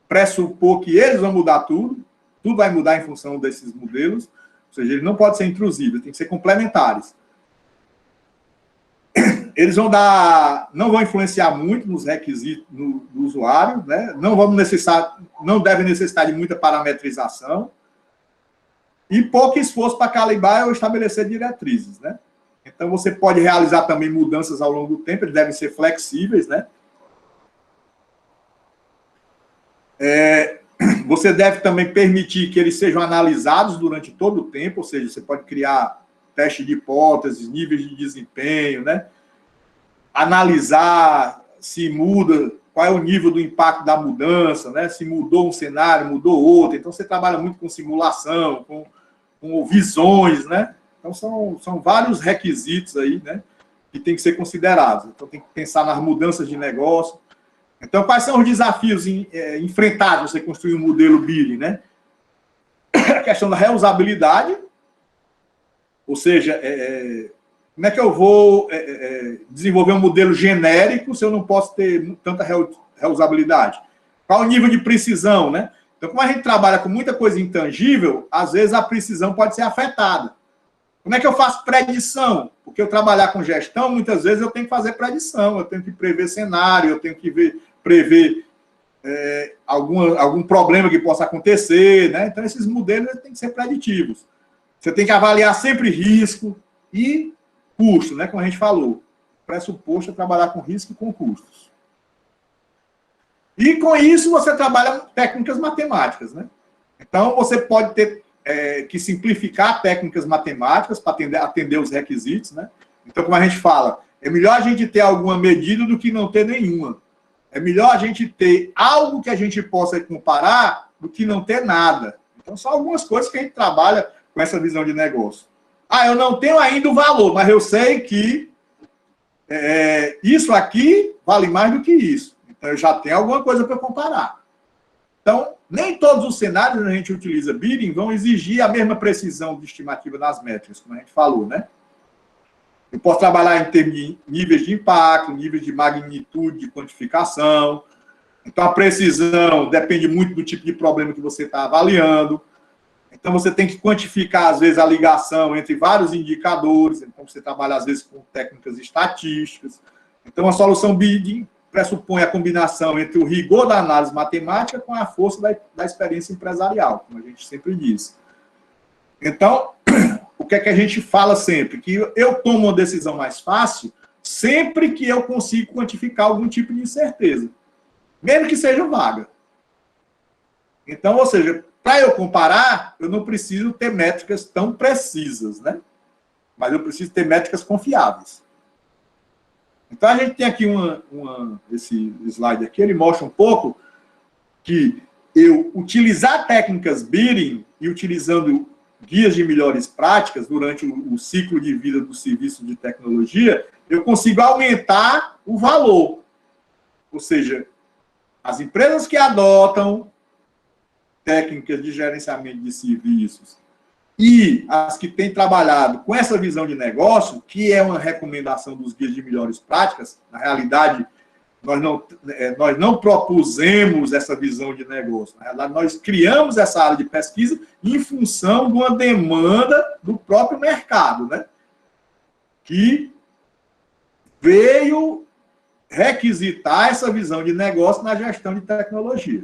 pressupor que eles vão mudar tudo vai mudar em função desses modelos, ou seja, eles não podem ser intrusivos, tem que ser complementares. Eles não vão influenciar muito nos requisitos do usuário, né? Não devem necessitar de muita parametrização e pouco esforço para calibrar ou estabelecer diretrizes, né? Então, você pode realizar também mudanças ao longo do tempo, eles devem ser flexíveis, né? Você deve também permitir que eles sejam analisados durante todo o tempo, ou seja, você pode criar teste de hipóteses, níveis de desempenho, né? Analisar se muda, qual é o nível do impacto da mudança, né? Se mudou um cenário, mudou outro. Então, você trabalha muito com simulação, com visões, né? Então, são vários requisitos aí, né? Que tem que ser considerados. Então, tem que pensar nas mudanças de negócio. Então, quais são os desafios enfrentados você construir um modelo BIM, né? A questão da reusabilidade, ou seja, como é que eu vou desenvolver um modelo genérico se eu não posso ter tanta reusabilidade? Qual o nível de precisão, né? Então, como a gente trabalha com muita coisa intangível, às vezes a precisão pode ser afetada. Como é que eu faço predição? Porque eu trabalhar com gestão, muitas vezes eu tenho que fazer predição, eu tenho que prever cenário, eu tenho que prever algum problema que possa acontecer, né? Então, esses modelos têm que ser preditivos. Você tem que avaliar sempre risco e custo, né? Como a gente falou. O pressuposto é trabalhar com risco e com custos. E, com isso, você trabalha com técnicas matemáticas, né? Então, você pode ter que simplificar técnicas matemáticas para atender os requisitos, né? Então, como a gente fala, é melhor a gente ter alguma medida do que não ter nenhuma. É melhor a gente ter algo que a gente possa comparar do que não ter nada. Então, são algumas coisas que a gente trabalha com essa visão de negócio. Eu não tenho ainda o valor, mas eu sei que isso aqui vale mais do que isso. Então, eu já tenho alguma coisa para comparar. Então, nem todos os cenários onde a gente utiliza bidding vão exigir a mesma precisão de estimativa nas métricas, como a gente falou, né? Eu posso trabalhar em termos de níveis de impacto, níveis de magnitude, de quantificação. Então, a precisão depende muito do tipo de problema que você está avaliando. Então, você tem que quantificar, às vezes, a ligação entre vários indicadores. Então, você trabalha, às vezes, com técnicas estatísticas. Então, a solução bidding pressupõe a combinação entre o rigor da análise matemática com a força da experiência empresarial, como a gente sempre diz. Então, o que é que a gente fala sempre? Que eu tomo uma decisão mais fácil sempre que eu consigo quantificar algum tipo de incerteza, mesmo que seja vaga. Então, ou seja, para eu comparar, eu não preciso ter métricas tão precisas, né? Mas eu preciso ter métricas confiáveis. Então, a gente tem aqui esse slide aqui, ele mostra um pouco que eu utilizar técnicas bidding e utilizando guias de melhores práticas durante o ciclo de vida do serviço de tecnologia, eu consigo aumentar o valor. Ou seja, as empresas que adotam técnicas de gerenciamento de serviços e as que têm trabalhado com essa visão de negócio, que é uma recomendação dos guias de melhores práticas, na realidade, nós não propusemos essa visão de negócio. Na realidade, nós criamos essa área de pesquisa em função de uma demanda do próprio mercado, né? Que veio requisitar essa visão de negócio na gestão de tecnologia.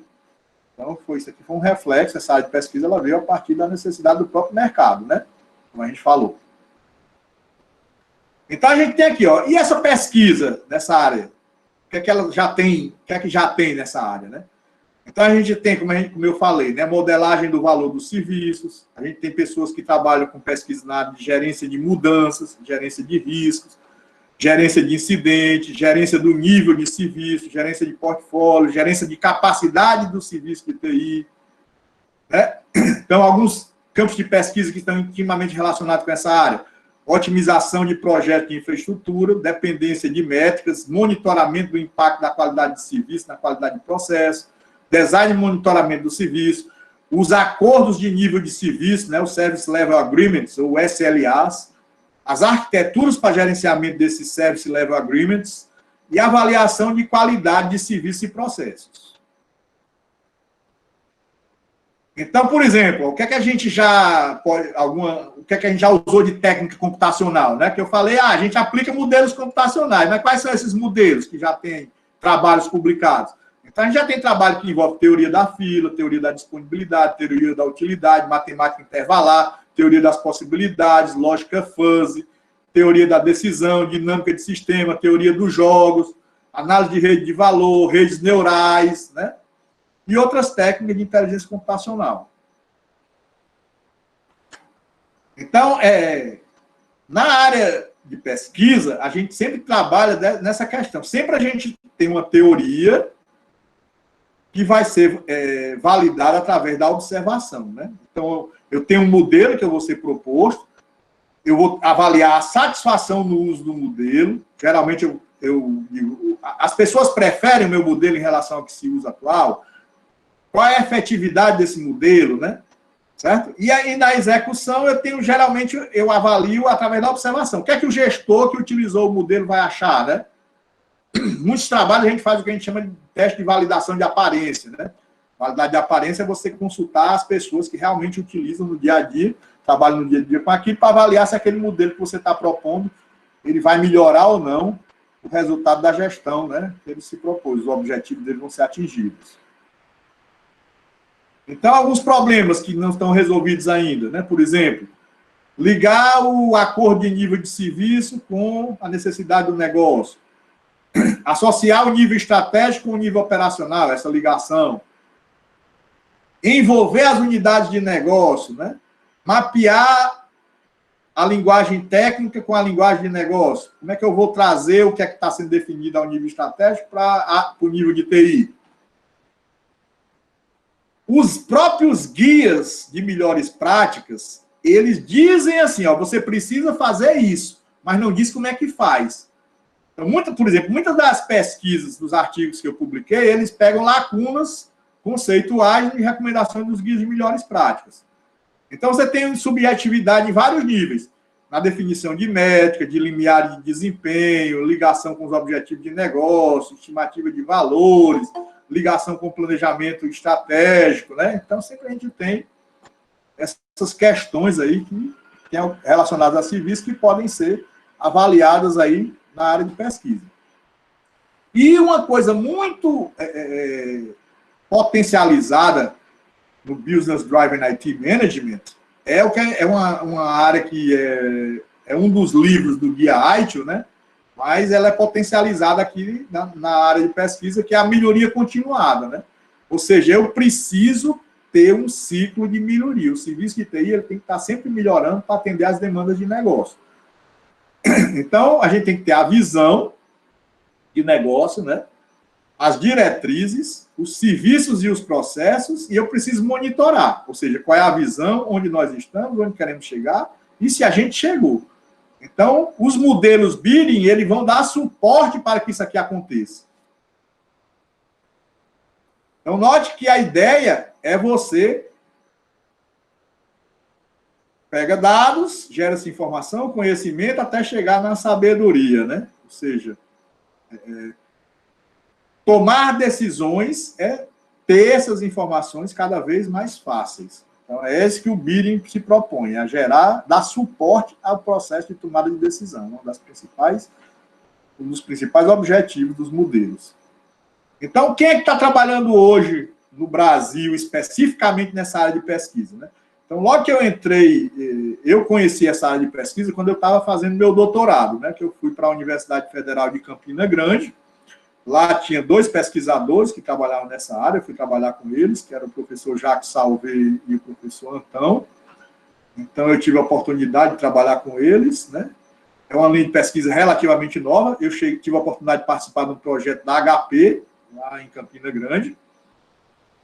Então, isso aqui foi um reflexo, essa área de pesquisa ela veio a partir da necessidade do próprio mercado, né? Como a gente falou. Então, a gente tem aqui, ó, e essa pesquisa nessa área? O que é que ela já tem, o que é que já tem nessa área, né? Então, a gente tem, como eu falei, né, modelagem do valor dos serviços, a gente tem pessoas que trabalham com pesquisa na área de gerência de mudanças, gerência de riscos, gerência de incidentes, gerência do nível de serviço, gerência de portfólio, gerência de capacidade do serviço de TI. Né? Então, alguns campos de pesquisa que estão intimamente relacionados com essa área. Otimização de projetos de infraestrutura, dependência de métricas, monitoramento do impacto da qualidade de serviço, na qualidade de processo, design e monitoramento do serviço, os acordos de nível de serviço, né, os Service Level Agreements, ou SLAs, as arquiteturas para gerenciamento desses Service Level Agreements e avaliação de qualidade de serviços e processos. Então, por exemplo, o que é que a gente já usou de técnica computacional, né? Que eu falei, a gente aplica modelos computacionais, mas quais são esses modelos que já têm trabalhos publicados? Então, a gente já tem trabalho que envolve teoria da fila, teoria da disponibilidade, teoria da utilidade, matemática intervalar, teoria das possibilidades, lógica fuzzy. teoria da decisão, dinâmica de sistema, teoria dos jogos, análise de rede de valor, redes neurais, né? E outras técnicas de inteligência computacional. Então, na área de pesquisa, a gente sempre trabalha nessa questão. Sempre a gente tem uma teoria que vai ser validada através da observação, né? Então, eu tenho um modelo que eu vou ser proposto, eu vou avaliar a satisfação no uso do modelo. Geralmente, eu digo, as pessoas preferem o meu modelo em relação ao que se usa atual. Qual é a efetividade desse modelo, né? Certo? E aí, na execução, geralmente, eu avalio através da observação. O que é que o gestor que utilizou o modelo vai achar, né? Muitos trabalhos a gente faz o que a gente chama de teste de validação de aparência, né? Validade de aparência é você consultar as pessoas que realmente utilizam no dia a dia, trabalham no dia a dia com aquilo, para avaliar se aquele modelo que você está propondo, ele vai melhorar ou não o resultado da gestão, né? Que ele se propôs, os objetivos dele vão ser atingidos. Então, alguns problemas que não estão resolvidos ainda, né? Por exemplo, ligar o acordo de nível de serviço com a necessidade do negócio. Associar o nível estratégico com o nível operacional, essa ligação. Envolver as unidades de negócio, né? Mapear a linguagem técnica com a linguagem de negócio. Como é que eu vou trazer o que é que está sendo definido ao nível estratégico para o nível de TI? Os próprios guias de melhores práticas, eles dizem assim, ó, você precisa fazer isso, mas não diz como é que faz. Então, por exemplo, muitas das pesquisas dos artigos que eu publiquei, eles pegam lacunas conceituais e recomendações dos guias de melhores práticas. Então, você tem subjetividade em vários níveis. Na definição de métrica, de limiar de desempenho, ligação com os objetivos de negócio, estimativa de valores, ligação com o planejamento estratégico, né? Então, sempre a gente tem essas questões aí que relacionadas a serviços que podem ser avaliadas aí na área de pesquisa. E uma coisa muito potencializada no Business Driven IT Management é uma área que é um dos livros do Guia ITIL, né? Mas ela é potencializada aqui na área de pesquisa, que é a melhoria continuada, né? Ou seja, eu preciso ter um ciclo de melhoria. O serviço de TI ele tem que estar sempre melhorando para atender às demandas de negócio. Então, a gente tem que ter a visão de negócio, né? As diretrizes, os serviços e os processos, e eu preciso monitorar. Ou seja, qual é a visão, onde nós estamos, onde queremos chegar, e se a gente chegou. Então, os modelos Bidding, eles vão dar suporte para que isso aqui aconteça. Então, note que a ideia é você pega dados, gera essa informação, conhecimento, até chegar na sabedoria, né? Ou seja, tomar decisões é ter essas informações cada vez mais fáceis. Então, é esse que o Bidding se propõe, a gerar, dar suporte ao processo de tomada de decisão, um dos principais objetivos dos modelos. Então, quem é que está trabalhando hoje no Brasil, especificamente nessa área de pesquisa, né? Então, logo que eu entrei, eu conheci essa área de pesquisa quando eu estava fazendo meu doutorado, né? Que eu fui para a Universidade Federal de Campina Grande. Lá tinha 2 pesquisadores que trabalhavam nessa área, eu fui trabalhar com eles, que era o professor Jacques Salvé e o professor Antão. Então, eu tive a oportunidade de trabalhar com eles, né? É uma linha de pesquisa relativamente nova. Eu tive a oportunidade de participar de um projeto da HP, lá em Campina Grande.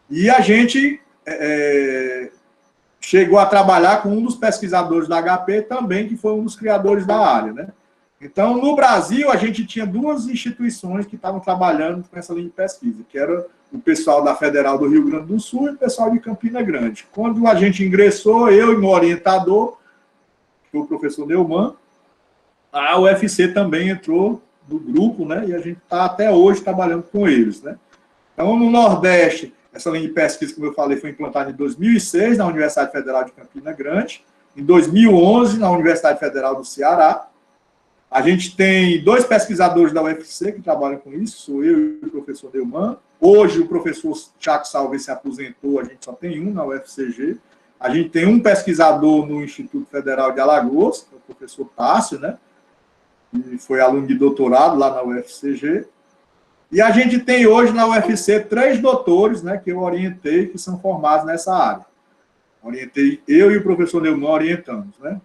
E a gente chegou a trabalhar com um dos pesquisadores da HP também, que foi um dos criadores da área, né? Então, no Brasil, a gente tinha 2 instituições que estavam trabalhando com essa linha de pesquisa, que era o pessoal da Federal do Rio Grande do Sul e o pessoal de Campina Grande. Quando a gente ingressou, eu e meu orientador, que foi o professor Neumann, a UFC também entrou no grupo, né? E a gente está até hoje trabalhando com eles, né? Então, no Nordeste, essa linha de pesquisa, como eu falei, foi implantada em 2006 na Universidade Federal de Campina Grande, em 2011 na Universidade Federal do Ceará. A gente tem 2 pesquisadores da UFC que trabalham com isso, sou eu e o professor Neumann. Hoje o professor Jacques Salvé se aposentou, a gente só tem um na UFCG. A gente tem um pesquisador no Instituto Federal de Alagoas, que é o professor Tássio, né? que foi aluno de doutorado lá na UFCG. E a gente tem hoje na UFC 3 doutores, né, que eu orientei, que são formados nessa área. Orientei, eu e o professor Neumann orientamos, né?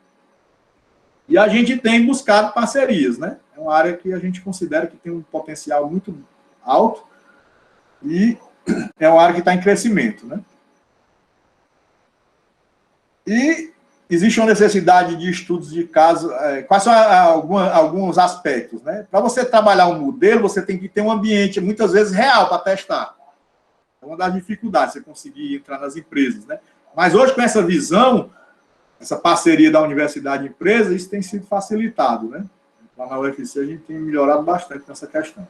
E a gente tem buscado parcerias, né? É uma área que a gente considera que tem um potencial muito alto e é uma área que está em crescimento, né? E existe uma necessidade de estudos de caso. Quais são alguns aspectos, né? Para você trabalhar um modelo, você tem que ter um ambiente, muitas vezes, real para testar. É uma das dificuldades, você conseguir entrar nas empresas, né? Mas hoje, com essa visão, essa parceria da universidade e empresa, isso tem sido facilitado, né? Lá na UFC a gente tem melhorado bastante nessa questão.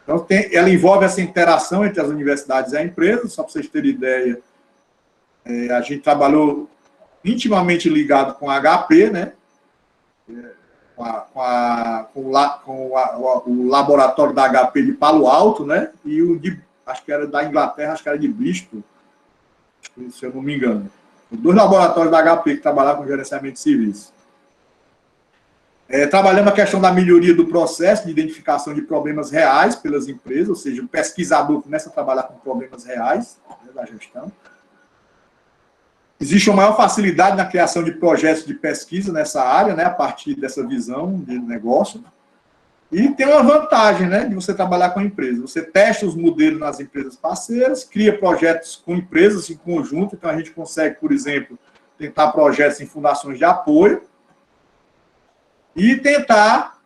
Então, ela envolve essa interação entre as universidades e a empresa, só para vocês terem ideia, a gente trabalhou intimamente ligado com a HP, né? O laboratório da HP de Palo Alto, né? E o de, acho que era da Inglaterra, acho que era de Bristol, se eu não me engano. Os 2 laboratórios da HP que trabalhavam com gerenciamento de serviço. Trabalhamos a questão da melhoria do processo de identificação de problemas reais pelas empresas, ou seja, o pesquisador começa a trabalhar com problemas reais, né, da gestão. Existe uma maior facilidade na criação de projetos de pesquisa nessa área, né, a partir dessa visão de negócio. E tem uma vantagem, né, de você trabalhar com a empresa. Você testa os modelos nas empresas parceiras, cria projetos com empresas em conjunto. Então, a gente consegue, por exemplo, tentar projetos em fundações de apoio e tentar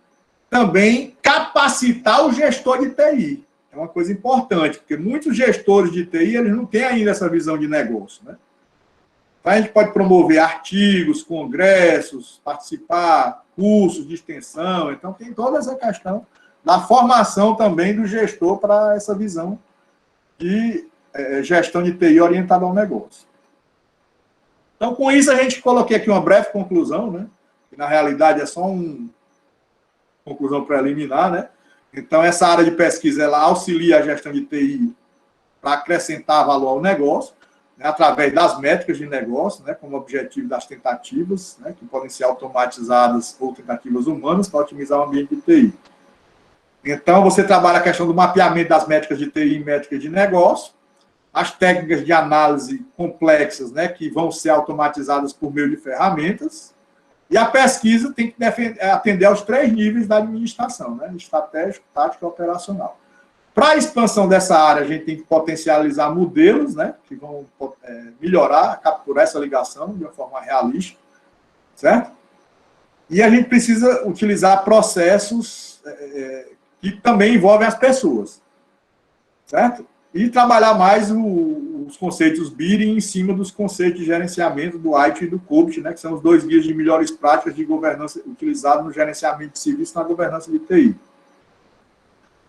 também capacitar o gestor de TI. É uma coisa importante, porque muitos gestores de TI eles não têm ainda essa visão de negócio, né? Então, a gente pode promover artigos, congressos, participar, cursos de extensão. Então, tem toda essa questão da formação também do gestor para essa visão de gestão de TI orientada ao negócio. Então, com isso, a gente coloquei aqui uma breve conclusão, né? Que, na realidade, é só uma conclusão preliminar, né? Então, essa área de pesquisa, ela auxilia a gestão de TI para acrescentar valor ao negócio, né, através das métricas de negócio, né, como objetivo das tentativas, né, que podem ser automatizadas ou tentativas humanas para otimizar o ambiente de TI. Então, você trabalha a questão do mapeamento das métricas de TI e métricas de negócio, as técnicas de análise complexas, né, que vão ser automatizadas por meio de ferramentas, e a pesquisa tem que atender aos 3 níveis da administração, né, estratégico, tático e operacional. Para a expansão dessa área, a gente tem que potencializar modelos, né, que vão melhorar, capturar essa ligação de uma forma realística, certo? E a gente precisa utilizar processos que também envolvem as pessoas, certo? E trabalhar mais os conceitos BIRI em cima dos conceitos de gerenciamento do IT e do COBIT, né, que são os 2 guias de melhores práticas de governança utilizados no gerenciamento de serviço e na governança de TI.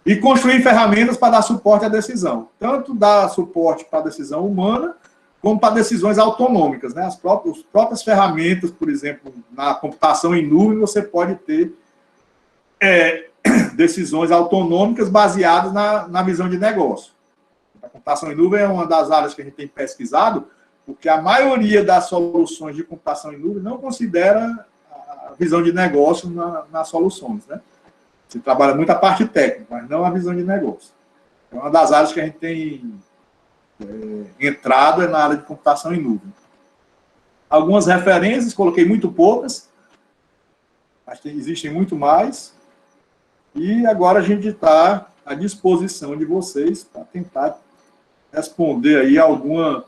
E construir ferramentas para dar suporte à decisão. Tanto dar suporte para a decisão humana, como para decisões autonômicas, né? As próprias ferramentas, por exemplo, na computação em nuvem, você pode ter decisões autonômicas baseadas na visão de negócio. A computação em nuvem é uma das áreas que a gente tem pesquisado, porque a maioria das soluções de computação em nuvem não considera a visão de negócio nas soluções, né? Você trabalha muito a parte técnica, mas não a visão de negócio. É uma das áreas que a gente tem entrado na área de computação em nuvem. Algumas referências, coloquei muito poucas, mas existem muito mais. E agora a gente está à disposição de vocês para tentar responder aí alguma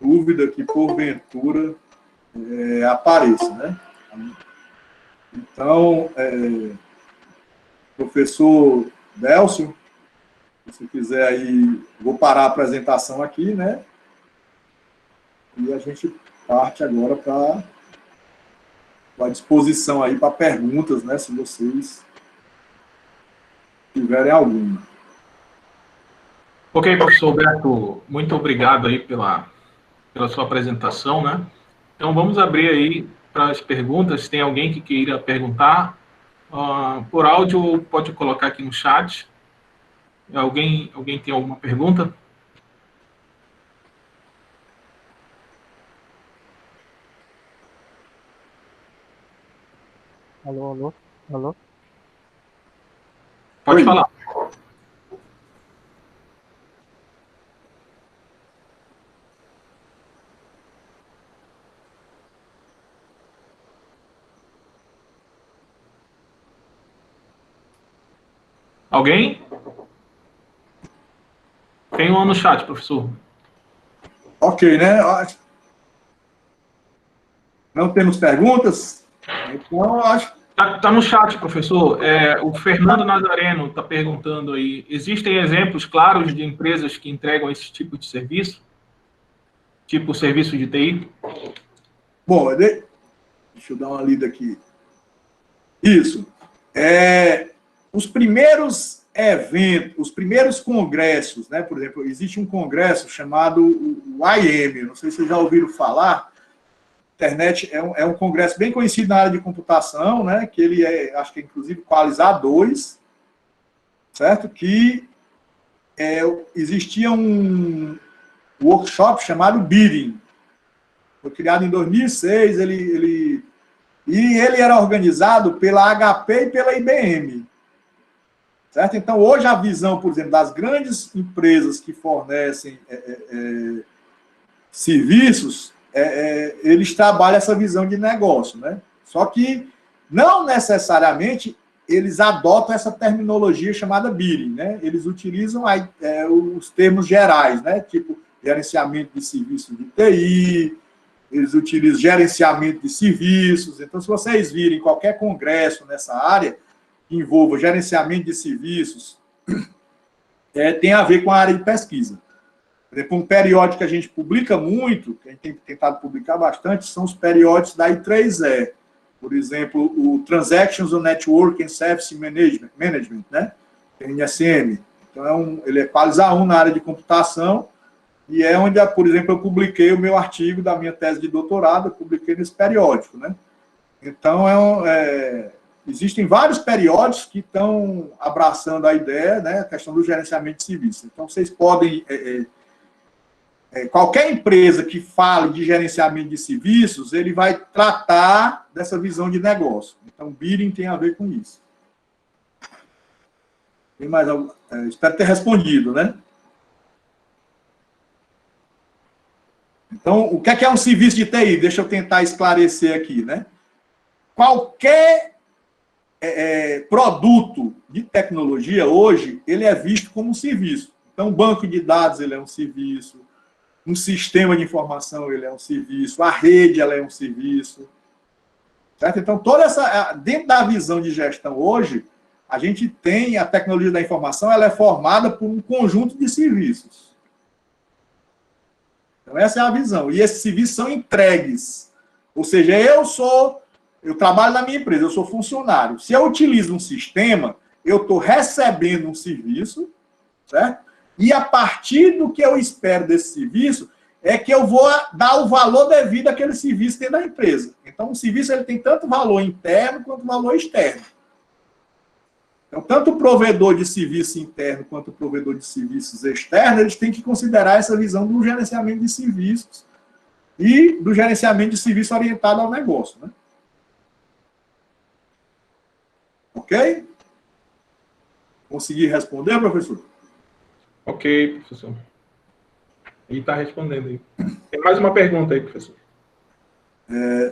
dúvida que porventura apareça, né? Então, professor Delcio, se quiser aí, vou parar a apresentação aqui, né? E a gente parte agora para a disposição aí para perguntas, né? Se vocês tiverem alguma. Ok, professor Alberto, muito obrigado aí pela sua apresentação, né? Então, vamos abrir aí para as perguntas. Se tem alguém que queira perguntar, por áudio, pode colocar aqui no chat. Alguém tem alguma pergunta? Alô, alô, alô. Pode falar. Alguém? Tem um no chat, professor. Ok, né? Não temos perguntas? Então, acho que Tá no chat, professor. O Fernando Nazareno está perguntando aí: existem exemplos claros de empresas que entregam esse tipo de serviço? Tipo serviço de TI? bom, deixa eu dar uma lida aqui. Isso. Os primeiros eventos, os primeiros congressos, né? Por exemplo, existe um congresso chamado o IM, não sei se vocês já ouviram falar. Internet é um congresso bem conhecido na área de computação, né? Que ele acho que é inclusive Qualizar 2, certo? Que existia um workshop chamado Bidding. Foi criado em 2006, e ele era organizado pela HP e pela IBM. Certo? Então, hoje a visão, por exemplo, das grandes empresas que fornecem serviços, eles trabalham essa visão de negócio, né? Só que não necessariamente eles adotam essa terminologia chamada bidding, né? Eles utilizam os termos gerais, né? Tipo gerenciamento de serviços de TI, eles utilizam gerenciamento de serviços. Então, se vocês virem qualquer congresso nessa área que envolva gerenciamento de serviços, tem a ver com a área de pesquisa. Por exemplo, um periódico que a gente publica muito, que a gente tem tentado publicar bastante, são os periódicos da I3E. Por exemplo, o Transactions on Network and Service Management, né? NSM. Então, ele é Qualizar 1 na área de computação, e é onde, por exemplo, eu publiquei o meu artigo da minha tese de doutorado, eu publiquei nesse periódico, né? Então, existem vários periódicos que estão abraçando a ideia, né, a questão do gerenciamento de serviços. Então, vocês podem... qualquer empresa que fale de gerenciamento de serviços, ele vai tratar dessa visão de negócio. Então, bidding tem a ver com isso. Tem mais algo? Espero ter respondido, né? Então, o que é um serviço de TI? Deixa eu tentar esclarecer aqui, né? Qualquer produto de tecnologia, hoje, ele é visto como um serviço. Então, um banco de dados, ele é um serviço. Um sistema de informação, ele é um serviço. A rede, ela é um serviço. Certo? Então, dentro da visão de gestão hoje, a gente tem a tecnologia da informação, ela é formada por um conjunto de serviços. Então, essa é a visão. E esses serviços são entregues. Ou seja, eu trabalho na minha empresa, eu sou funcionário. Se eu utilizo um sistema, eu estou recebendo um serviço, certo? E a partir do que eu espero desse serviço, é que eu vou dar o valor devido àquele serviço dentro da empresa. Então, o serviço ele tem tanto valor interno quanto valor externo. Então, tanto o provedor de serviço interno quanto o provedor de serviços externos, eles têm que considerar essa visão do gerenciamento de serviços e do gerenciamento de serviço orientado ao negócio, né? Ok? Consegui responder, professor? Ok, professor. Ele está respondendo aí. Tem mais uma pergunta aí, professor.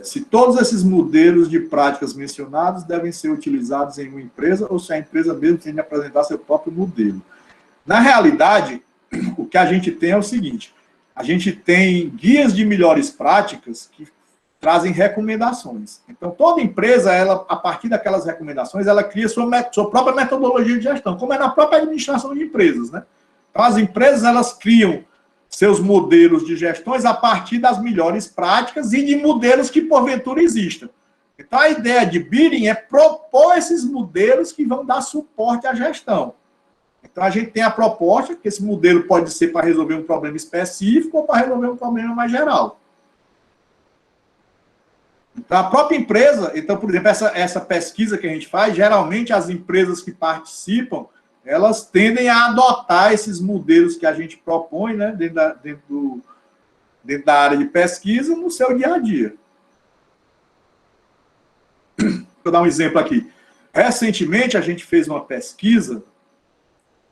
Se todos esses modelos de práticas mencionados devem ser utilizados em uma empresa ou se a empresa mesmo tem de apresentar seu próprio modelo. Na realidade, o que a gente tem é o seguinte, a gente tem guias de melhores práticas que trazem recomendações. Então, toda empresa, a partir daquelas recomendações, ela cria sua própria metodologia de gestão, como é na própria administração de empresas, né? Então, as empresas, elas criam seus modelos de gestões a partir das melhores práticas e de modelos que, porventura, existam. Então, a ideia de bidding é propor esses modelos que vão dar suporte à gestão. Então, a gente tem a proposta, que esse modelo pode ser para resolver um problema específico ou para resolver um problema mais geral. Então, a própria empresa, então, por exemplo, essa pesquisa que a gente faz, geralmente as empresas que participam, elas tendem a adotar esses modelos que a gente propõe, né, dentro da área de pesquisa, no seu dia a dia. Vou dar um exemplo aqui. Recentemente, a gente fez uma pesquisa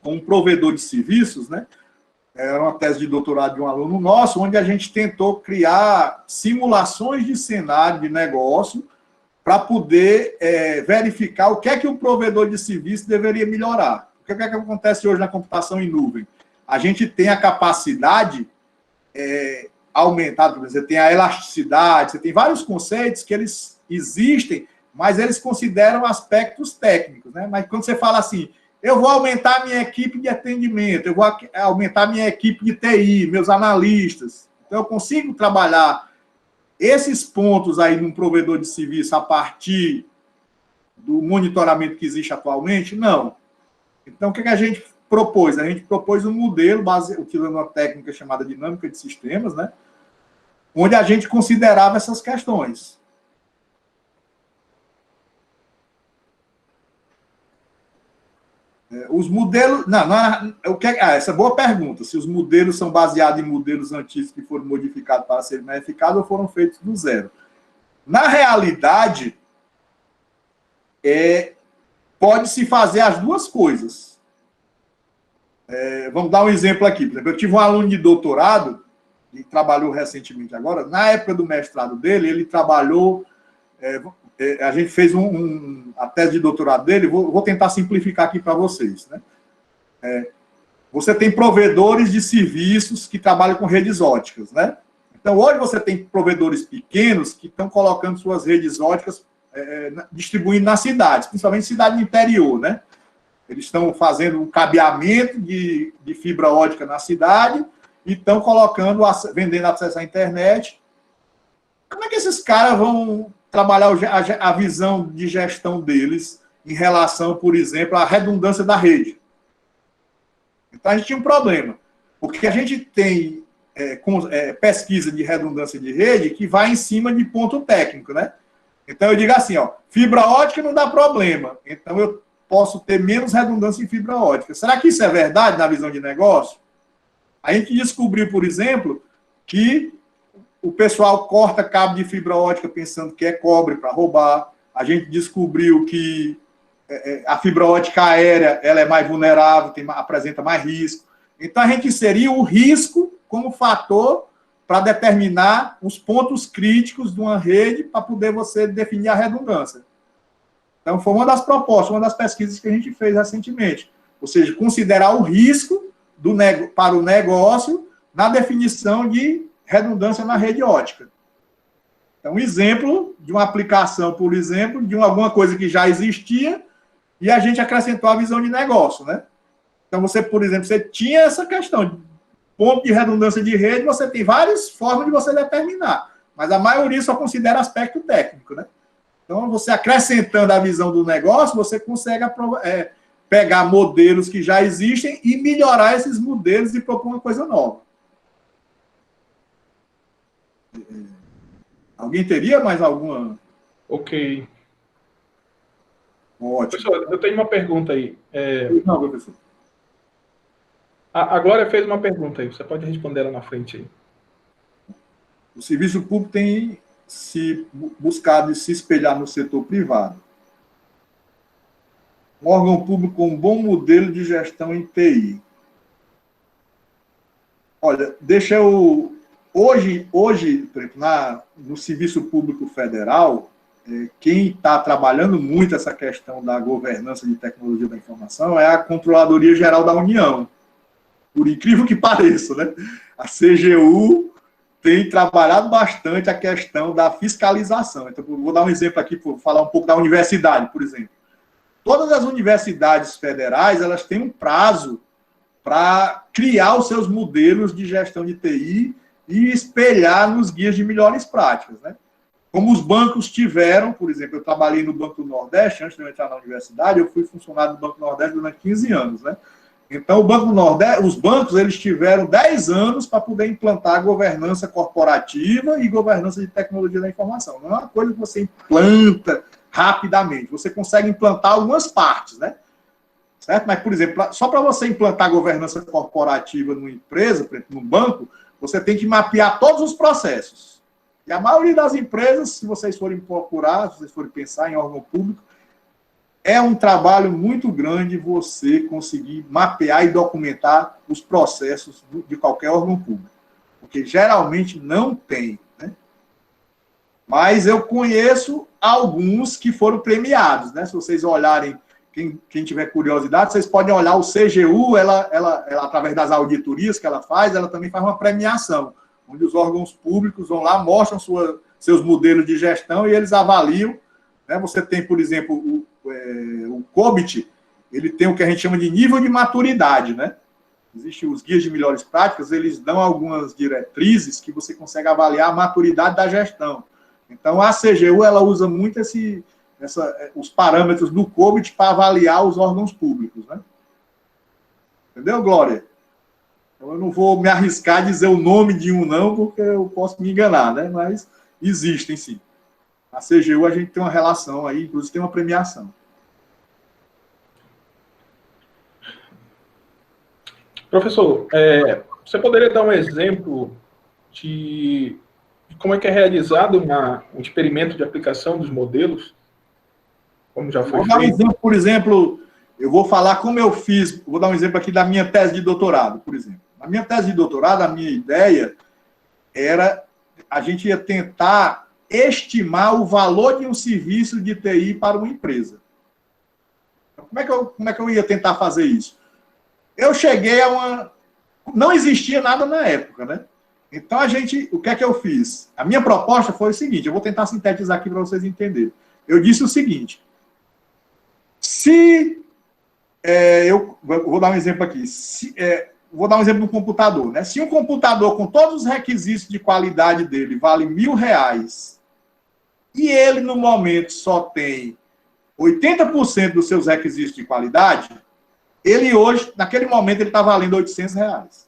com um provedor de serviços, né? Era uma tese de doutorado de um aluno nosso, onde a gente tentou criar simulações de cenário de negócio para poder verificar o que é que o provedor de serviço deveria melhorar. O que é que acontece hoje na computação em nuvem? A gente tem a capacidade aumentada, você tem a elasticidade, você tem vários conceitos que eles existem, mas eles consideram aspectos técnicos, né? Mas quando você fala assim, eu vou aumentar minha equipe de atendimento, eu vou aumentar minha equipe de TI, meus analistas, então eu consigo trabalhar esses pontos aí num provedor de serviço a partir do monitoramento que existe atualmente? Não. Então, o que a gente propôs? A gente propôs um modelo utilizando uma técnica chamada dinâmica de sistemas, né? Onde a gente considerava essas questões. Os modelos... essa é boa pergunta. Se os modelos são baseados em modelos antigos que foram modificados para serem mais eficazes ou foram feitos do zero. Na realidade, pode-se fazer as duas coisas. Vamos dar um exemplo aqui. Por exemplo, eu tive um aluno de doutorado, que trabalhou recentemente agora. Na época do mestrado dele, ele trabalhou... a gente fez a tese de doutorado dele, vou tentar simplificar aqui para vocês, né? Você tem provedores de serviços que trabalham com redes óticas, né? Então, hoje você tem provedores pequenos que estão colocando suas redes óticas, distribuindo nas cidades, principalmente cidade do interior, né? Eles estão fazendo um cabeamento de fibra ótica na cidade e estão colocando, vendendo acesso à internet. Como é que esses caras vão trabalhar a visão de gestão deles em relação, por exemplo, à redundância da rede? Então, a gente tinha um problema, porque a gente tem pesquisa de redundância de rede que vai em cima de ponto técnico, né? Então, eu digo assim, fibra ótica não dá problema, então eu posso ter menos redundância em fibra ótica. Será que isso é verdade na visão de negócio? A gente descobriu, por exemplo, que o pessoal corta cabo de fibra ótica pensando que é cobre para roubar. A gente descobriu que a fibra ótica aérea ela é mais vulnerável, apresenta mais risco. Então, a gente inseria o risco como fator para determinar os pontos críticos de uma rede para poder você definir a redundância. Então, foi uma das propostas, uma das pesquisas que a gente fez recentemente. Ou seja, considerar o risco para o negócio na definição de redundância na rede ótica. Então, um exemplo de uma aplicação, por exemplo, de alguma coisa que já existia e a gente acrescentou a visão de negócio, né? Então, você, por exemplo, você tinha essa questão de ponto de redundância de rede, você tem várias formas de você determinar, mas a maioria só considera aspecto técnico, né? Então, você acrescentando a visão do negócio, você consegue pegar modelos que já existem e melhorar esses modelos e propor uma coisa nova. Alguém teria mais alguma? Ok. Ótimo. Professor, eu tenho uma pergunta aí. Não, professor. A Glória fez uma pergunta aí, você pode responder ela na frente aí. O serviço público tem buscado se espelhar no setor privado. Um órgão público com um bom modelo de gestão em TI. Olha, deixa eu... Hoje, por exemplo, no Serviço Público Federal, quem está trabalhando muito essa questão da governança de tecnologia da informação é a Controladoria Geral da União. Por incrível que pareça, né? A CGU tem trabalhado bastante a questão da fiscalização. Então, vou dar um exemplo aqui, para falar um pouco da universidade, por exemplo. Todas as universidades federais, elas têm um prazo para criar os seus modelos de gestão de TI e espelhar nos guias de melhores práticas, né? Como os bancos tiveram, por exemplo, eu trabalhei no Banco do Nordeste, antes de eu entrar na universidade, eu fui funcionário do Banco do Nordeste durante 15 anos, né? Então, o Banco do Nordeste, os bancos, eles tiveram 10 anos para poder implantar governança corporativa e governança de tecnologia da informação. Não é uma coisa que você implanta rapidamente, você consegue implantar algumas partes, né? Certo? Mas, por exemplo, só para você implantar governança corporativa numa empresa, por exemplo, num banco, você tem que mapear todos os processos. E a maioria das empresas, se vocês forem procurar, se vocês forem pensar em órgão público, é um trabalho muito grande você conseguir mapear e documentar os processos de qualquer órgão público, porque geralmente não tem, né? Mas eu conheço alguns que foram premiados, né? Se vocês olharem, quem tiver curiosidade, vocês podem olhar o CGU, ela, através das auditorias que ela também faz uma premiação, onde os órgãos públicos vão lá, mostram seus modelos de gestão e eles avaliam, né? Você tem, por exemplo, o COBIT, ele tem o que a gente chama de nível de maturidade, né? Existem os guias de melhores práticas, eles dão algumas diretrizes que você consegue avaliar a maturidade da gestão. Então, a CGU, ela usa muito os parâmetros do COBIT para avaliar os órgãos públicos, né? Entendeu, Glória? Então, eu não vou me arriscar a dizer o nome de um, não, porque eu posso me enganar, né? Mas existem, sim. A CGU, a gente tem uma relação aí, inclusive tem uma premiação. Professor, você poderia dar um exemplo de como é que é realizado um experimento de aplicação dos modelos? Como já foi feito? Vou dar um exemplo, por exemplo, eu vou falar como eu fiz, vou dar um exemplo aqui da minha tese de doutorado, por exemplo. Na minha tese de doutorado, a minha ideia era, a gente ia tentar estimar o valor de um serviço de TI para uma empresa. Como é que eu ia tentar fazer isso? Eu cheguei a não existia nada na época, né? Então, o que é que eu fiz? A minha proposta foi o seguinte, eu vou tentar sintetizar aqui para vocês entenderem. Eu disse o seguinte, eu vou dar um exemplo aqui, vou dar um exemplo do computador, né? Se um computador com todos os requisitos de qualidade dele vale R$1.000 e ele, no momento, só tem 80% dos seus requisitos de qualidade, ele hoje, naquele momento, ele está valendo R$800.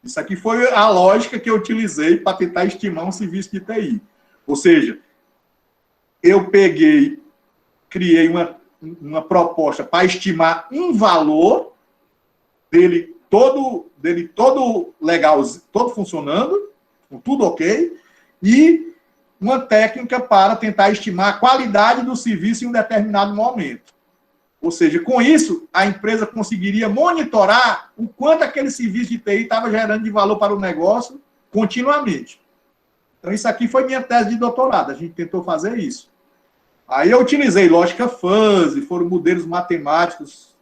Isso aqui foi a lógica que eu utilizei para tentar estimar um serviço de TI. Ou seja, eu criei uma proposta para estimar um valor dele todo legal, todo funcionando, com tudo ok, e uma técnica para tentar estimar a qualidade do serviço em um determinado momento. Ou seja, com isso, a empresa conseguiria monitorar o quanto aquele serviço de TI estava gerando de valor para o negócio continuamente. Então, isso aqui foi minha tese de doutorado. A gente tentou fazer isso. Aí eu utilizei lógica fuzzy, foram modelos matemáticos.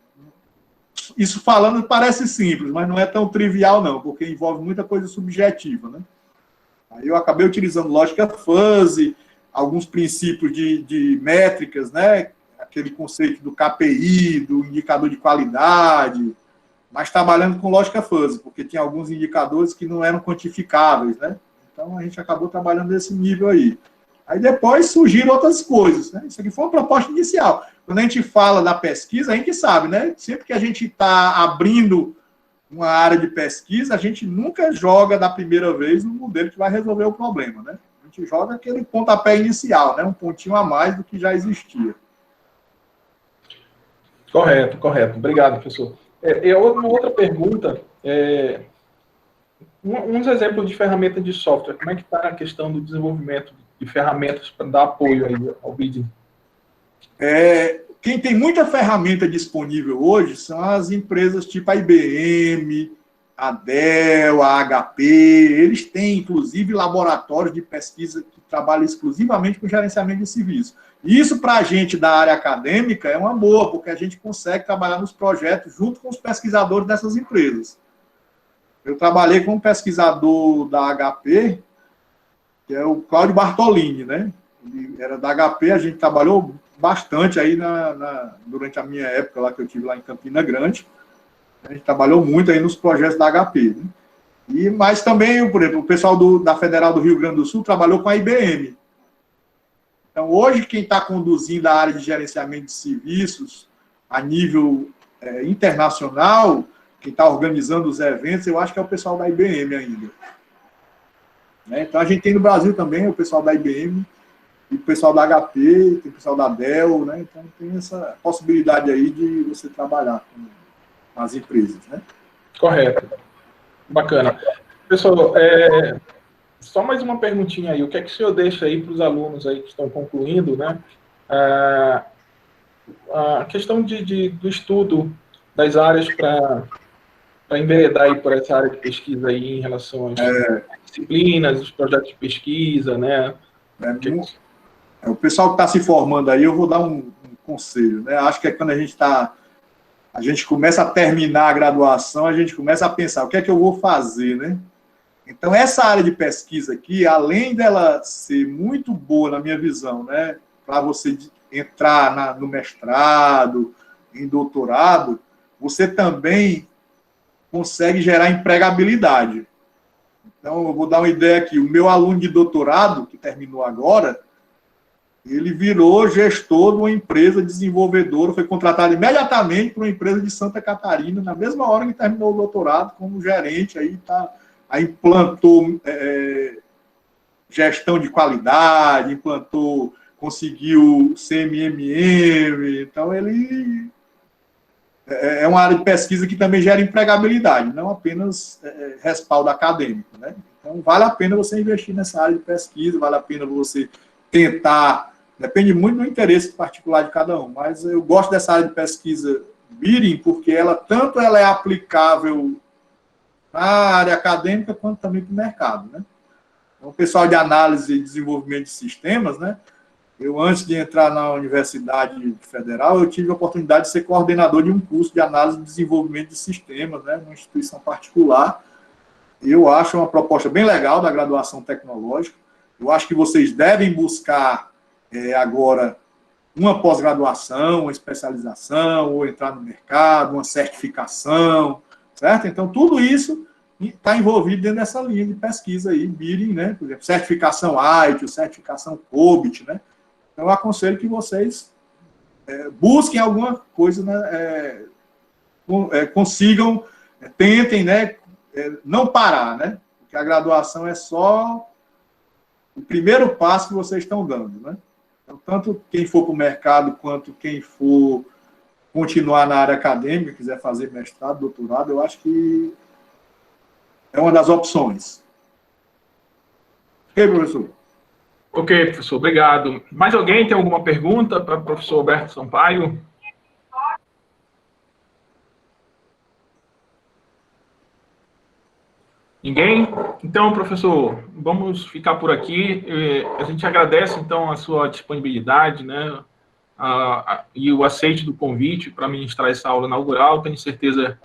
Isso falando parece simples, mas não é tão trivial, não, porque envolve muita coisa subjetiva, né? Aí eu acabei utilizando lógica fuzzy, alguns princípios de métricas, né? Aquele conceito do KPI, do indicador de qualidade, mas trabalhando com lógica fuzzy, porque tinha alguns indicadores que não eram quantificáveis, né? Então, a gente acabou trabalhando nesse nível aí. Aí depois surgiram outras coisas, né? Isso aqui foi uma proposta inicial. Quando a gente fala da pesquisa, a gente sabe, né? Sempre que a gente está abrindo uma área de pesquisa, a gente nunca joga da primeira vez no modelo que vai resolver o problema, né? A gente joga aquele pontapé inicial, né? Um pontinho a mais do que já existia. Correto. Obrigado, professor. Uma outra pergunta, uns exemplos de ferramenta de software, como é que está a questão do desenvolvimento de ferramentas para dar apoio aí ao bidding? Quem tem muita ferramenta disponível hoje são as empresas tipo a IBM, a Dell, a HP, eles têm, inclusive, laboratórios de pesquisa que trabalham exclusivamente com gerenciamento de serviço. E isso, para a gente da área acadêmica, é uma boa, porque a gente consegue trabalhar nos projetos junto com os pesquisadores dessas empresas. Eu trabalhei com um pesquisador da HP, que é o Cláudio Bartolini, né? Ele era da HP, a gente trabalhou bastante aí durante a minha época lá, que eu tive lá em Campina Grande. A gente trabalhou muito aí nos projetos da HP, né? Mas também, por exemplo, o pessoal da Federal do Rio Grande do Sul trabalhou com a IBM. Então, hoje, quem está conduzindo a área de gerenciamento de serviços a nível internacional, quem está organizando os eventos, eu acho que é o pessoal da IBM ainda. Né? Então, a gente tem no Brasil também o pessoal da IBM, e o pessoal da HP, tem o pessoal da Dell, né? Então, tem essa possibilidade aí de você trabalhar com as empresas, né? Correto. Bacana. Pessoal, só mais uma perguntinha aí. O que é que o senhor deixa aí para os alunos aí que estão concluindo, né? a questão do estudo das áreas para enveredar aí por essa área de pesquisa aí em relação às disciplinas, os projetos de pesquisa, né? O pessoal que está se formando aí, eu vou dar um conselho, né? Acho que é quando a gente começa a terminar a graduação, a gente começa a pensar, o que é que eu vou fazer, né? Então, essa área de pesquisa aqui, além dela ser muito boa, na minha visão, né, para você entrar no mestrado, em doutorado, você também consegue gerar empregabilidade. Então, eu vou dar uma ideia aqui. O meu aluno de doutorado, que terminou agora, ele virou gestor de uma empresa desenvolvedora, foi contratado imediatamente por uma empresa de Santa Catarina, na mesma hora que terminou o doutorado, como gerente, aí implantou gestão de qualidade, conseguiu CMMM, então ele é uma área de pesquisa que também gera empregabilidade, não apenas respaldo acadêmico, né? Então vale a pena você investir nessa área de pesquisa, vale a pena você tentar, depende muito do interesse particular de cada um, mas eu gosto dessa área de pesquisa Bidding, porque tanto ela é aplicável na área acadêmica, quanto também para o mercado, né? Então, o pessoal de análise e desenvolvimento de sistemas, né? Eu, antes de entrar na Universidade Federal, eu tive a oportunidade de ser coordenador de um curso de análise e desenvolvimento de sistemas, né? Numa instituição particular. Eu acho uma proposta bem legal da graduação tecnológica. Eu acho que vocês devem buscar agora uma pós-graduação, uma especialização, ou entrar no mercado, uma certificação, certo? Então, tudo isso está envolvido dentro dessa linha de pesquisa aí, Bidding, né? Por exemplo, certificação ITIL, certificação COBIT, né? Então, eu aconselho que vocês busquem alguma coisa, né? Consigam, tentem, né? Não parar, né? Porque a graduação é só o primeiro passo que vocês estão dando, né? Então, tanto quem for para o mercado, quanto quem for continuar na área acadêmica, quiser fazer mestrado, doutorado, eu acho que é uma das opções. Ok, professor? Ok, professor, obrigado. Mais alguém tem alguma pergunta para o professor Alberto Sampaio? Ninguém? Então, professor, vamos ficar por aqui. A gente agradece, então, a sua disponibilidade, né, e o aceite do convite para ministrar essa aula inaugural. Tenho certeza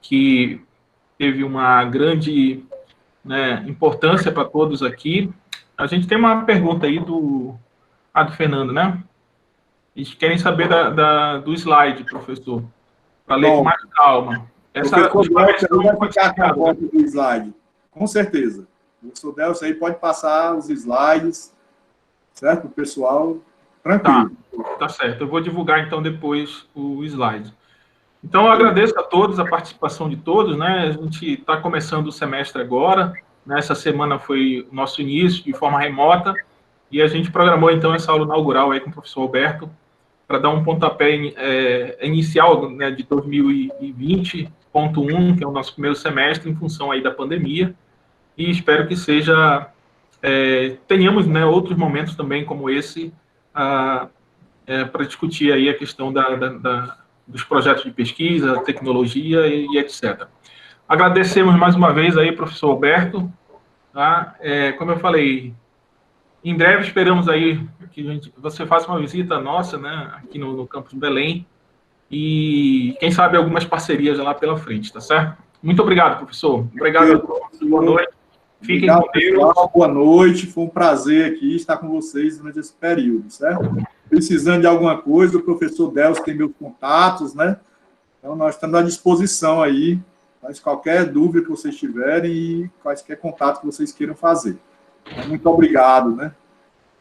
que teve uma grande, né, importância para todos aqui. A gente tem uma pergunta aí do Fernando, né? Eles querem saber do slide, professor, para ler com mais calma. Essa professor Delcio vai ficar com a volta do slide, com certeza. O professor Delcio aí pode passar os slides, certo? O pessoal, tranquilo. Tá certo. Eu vou divulgar, então, depois o slide. Então, eu agradeço a todos, a participação de todos, né? A gente está começando o semestre agora, né? Essa semana foi o nosso início de forma remota, e a gente programou, então, essa aula inaugural aí com o professor Alberto, para dar um pontapé inicial, né, de 2020.1, que é o nosso primeiro semestre, em função aí da pandemia, e espero que tenhamos, né, outros momentos também como esse, para discutir aí a questão dos projetos de pesquisa, tecnologia e etc. Agradecemos mais uma vez aí, professor Alberto, tá? Como eu falei, em breve esperamos aí que você faça uma visita nossa, né, aqui no campus de Belém, e quem sabe algumas parcerias lá pela frente, tá certo? Muito obrigado, professor. Obrigado a todos. Boa noite. Fiquem com Deus. Boa noite. Foi um prazer aqui estar com vocês durante esse período, certo? Precisando de alguma coisa, o professor Delcio tem meus contatos, né? Então, nós estamos à disposição aí, mas qualquer dúvida que vocês tiverem e quaisquer contatos que vocês queiram fazer. Então, muito obrigado, né?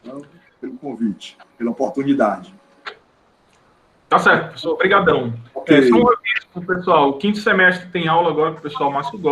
Então, pelo convite, pela oportunidade. Tá certo, professor. Obrigadão. Okay. Só um aviso para o pessoal. O quinto semestre tem aula agora com o pessoal Márcio Góes.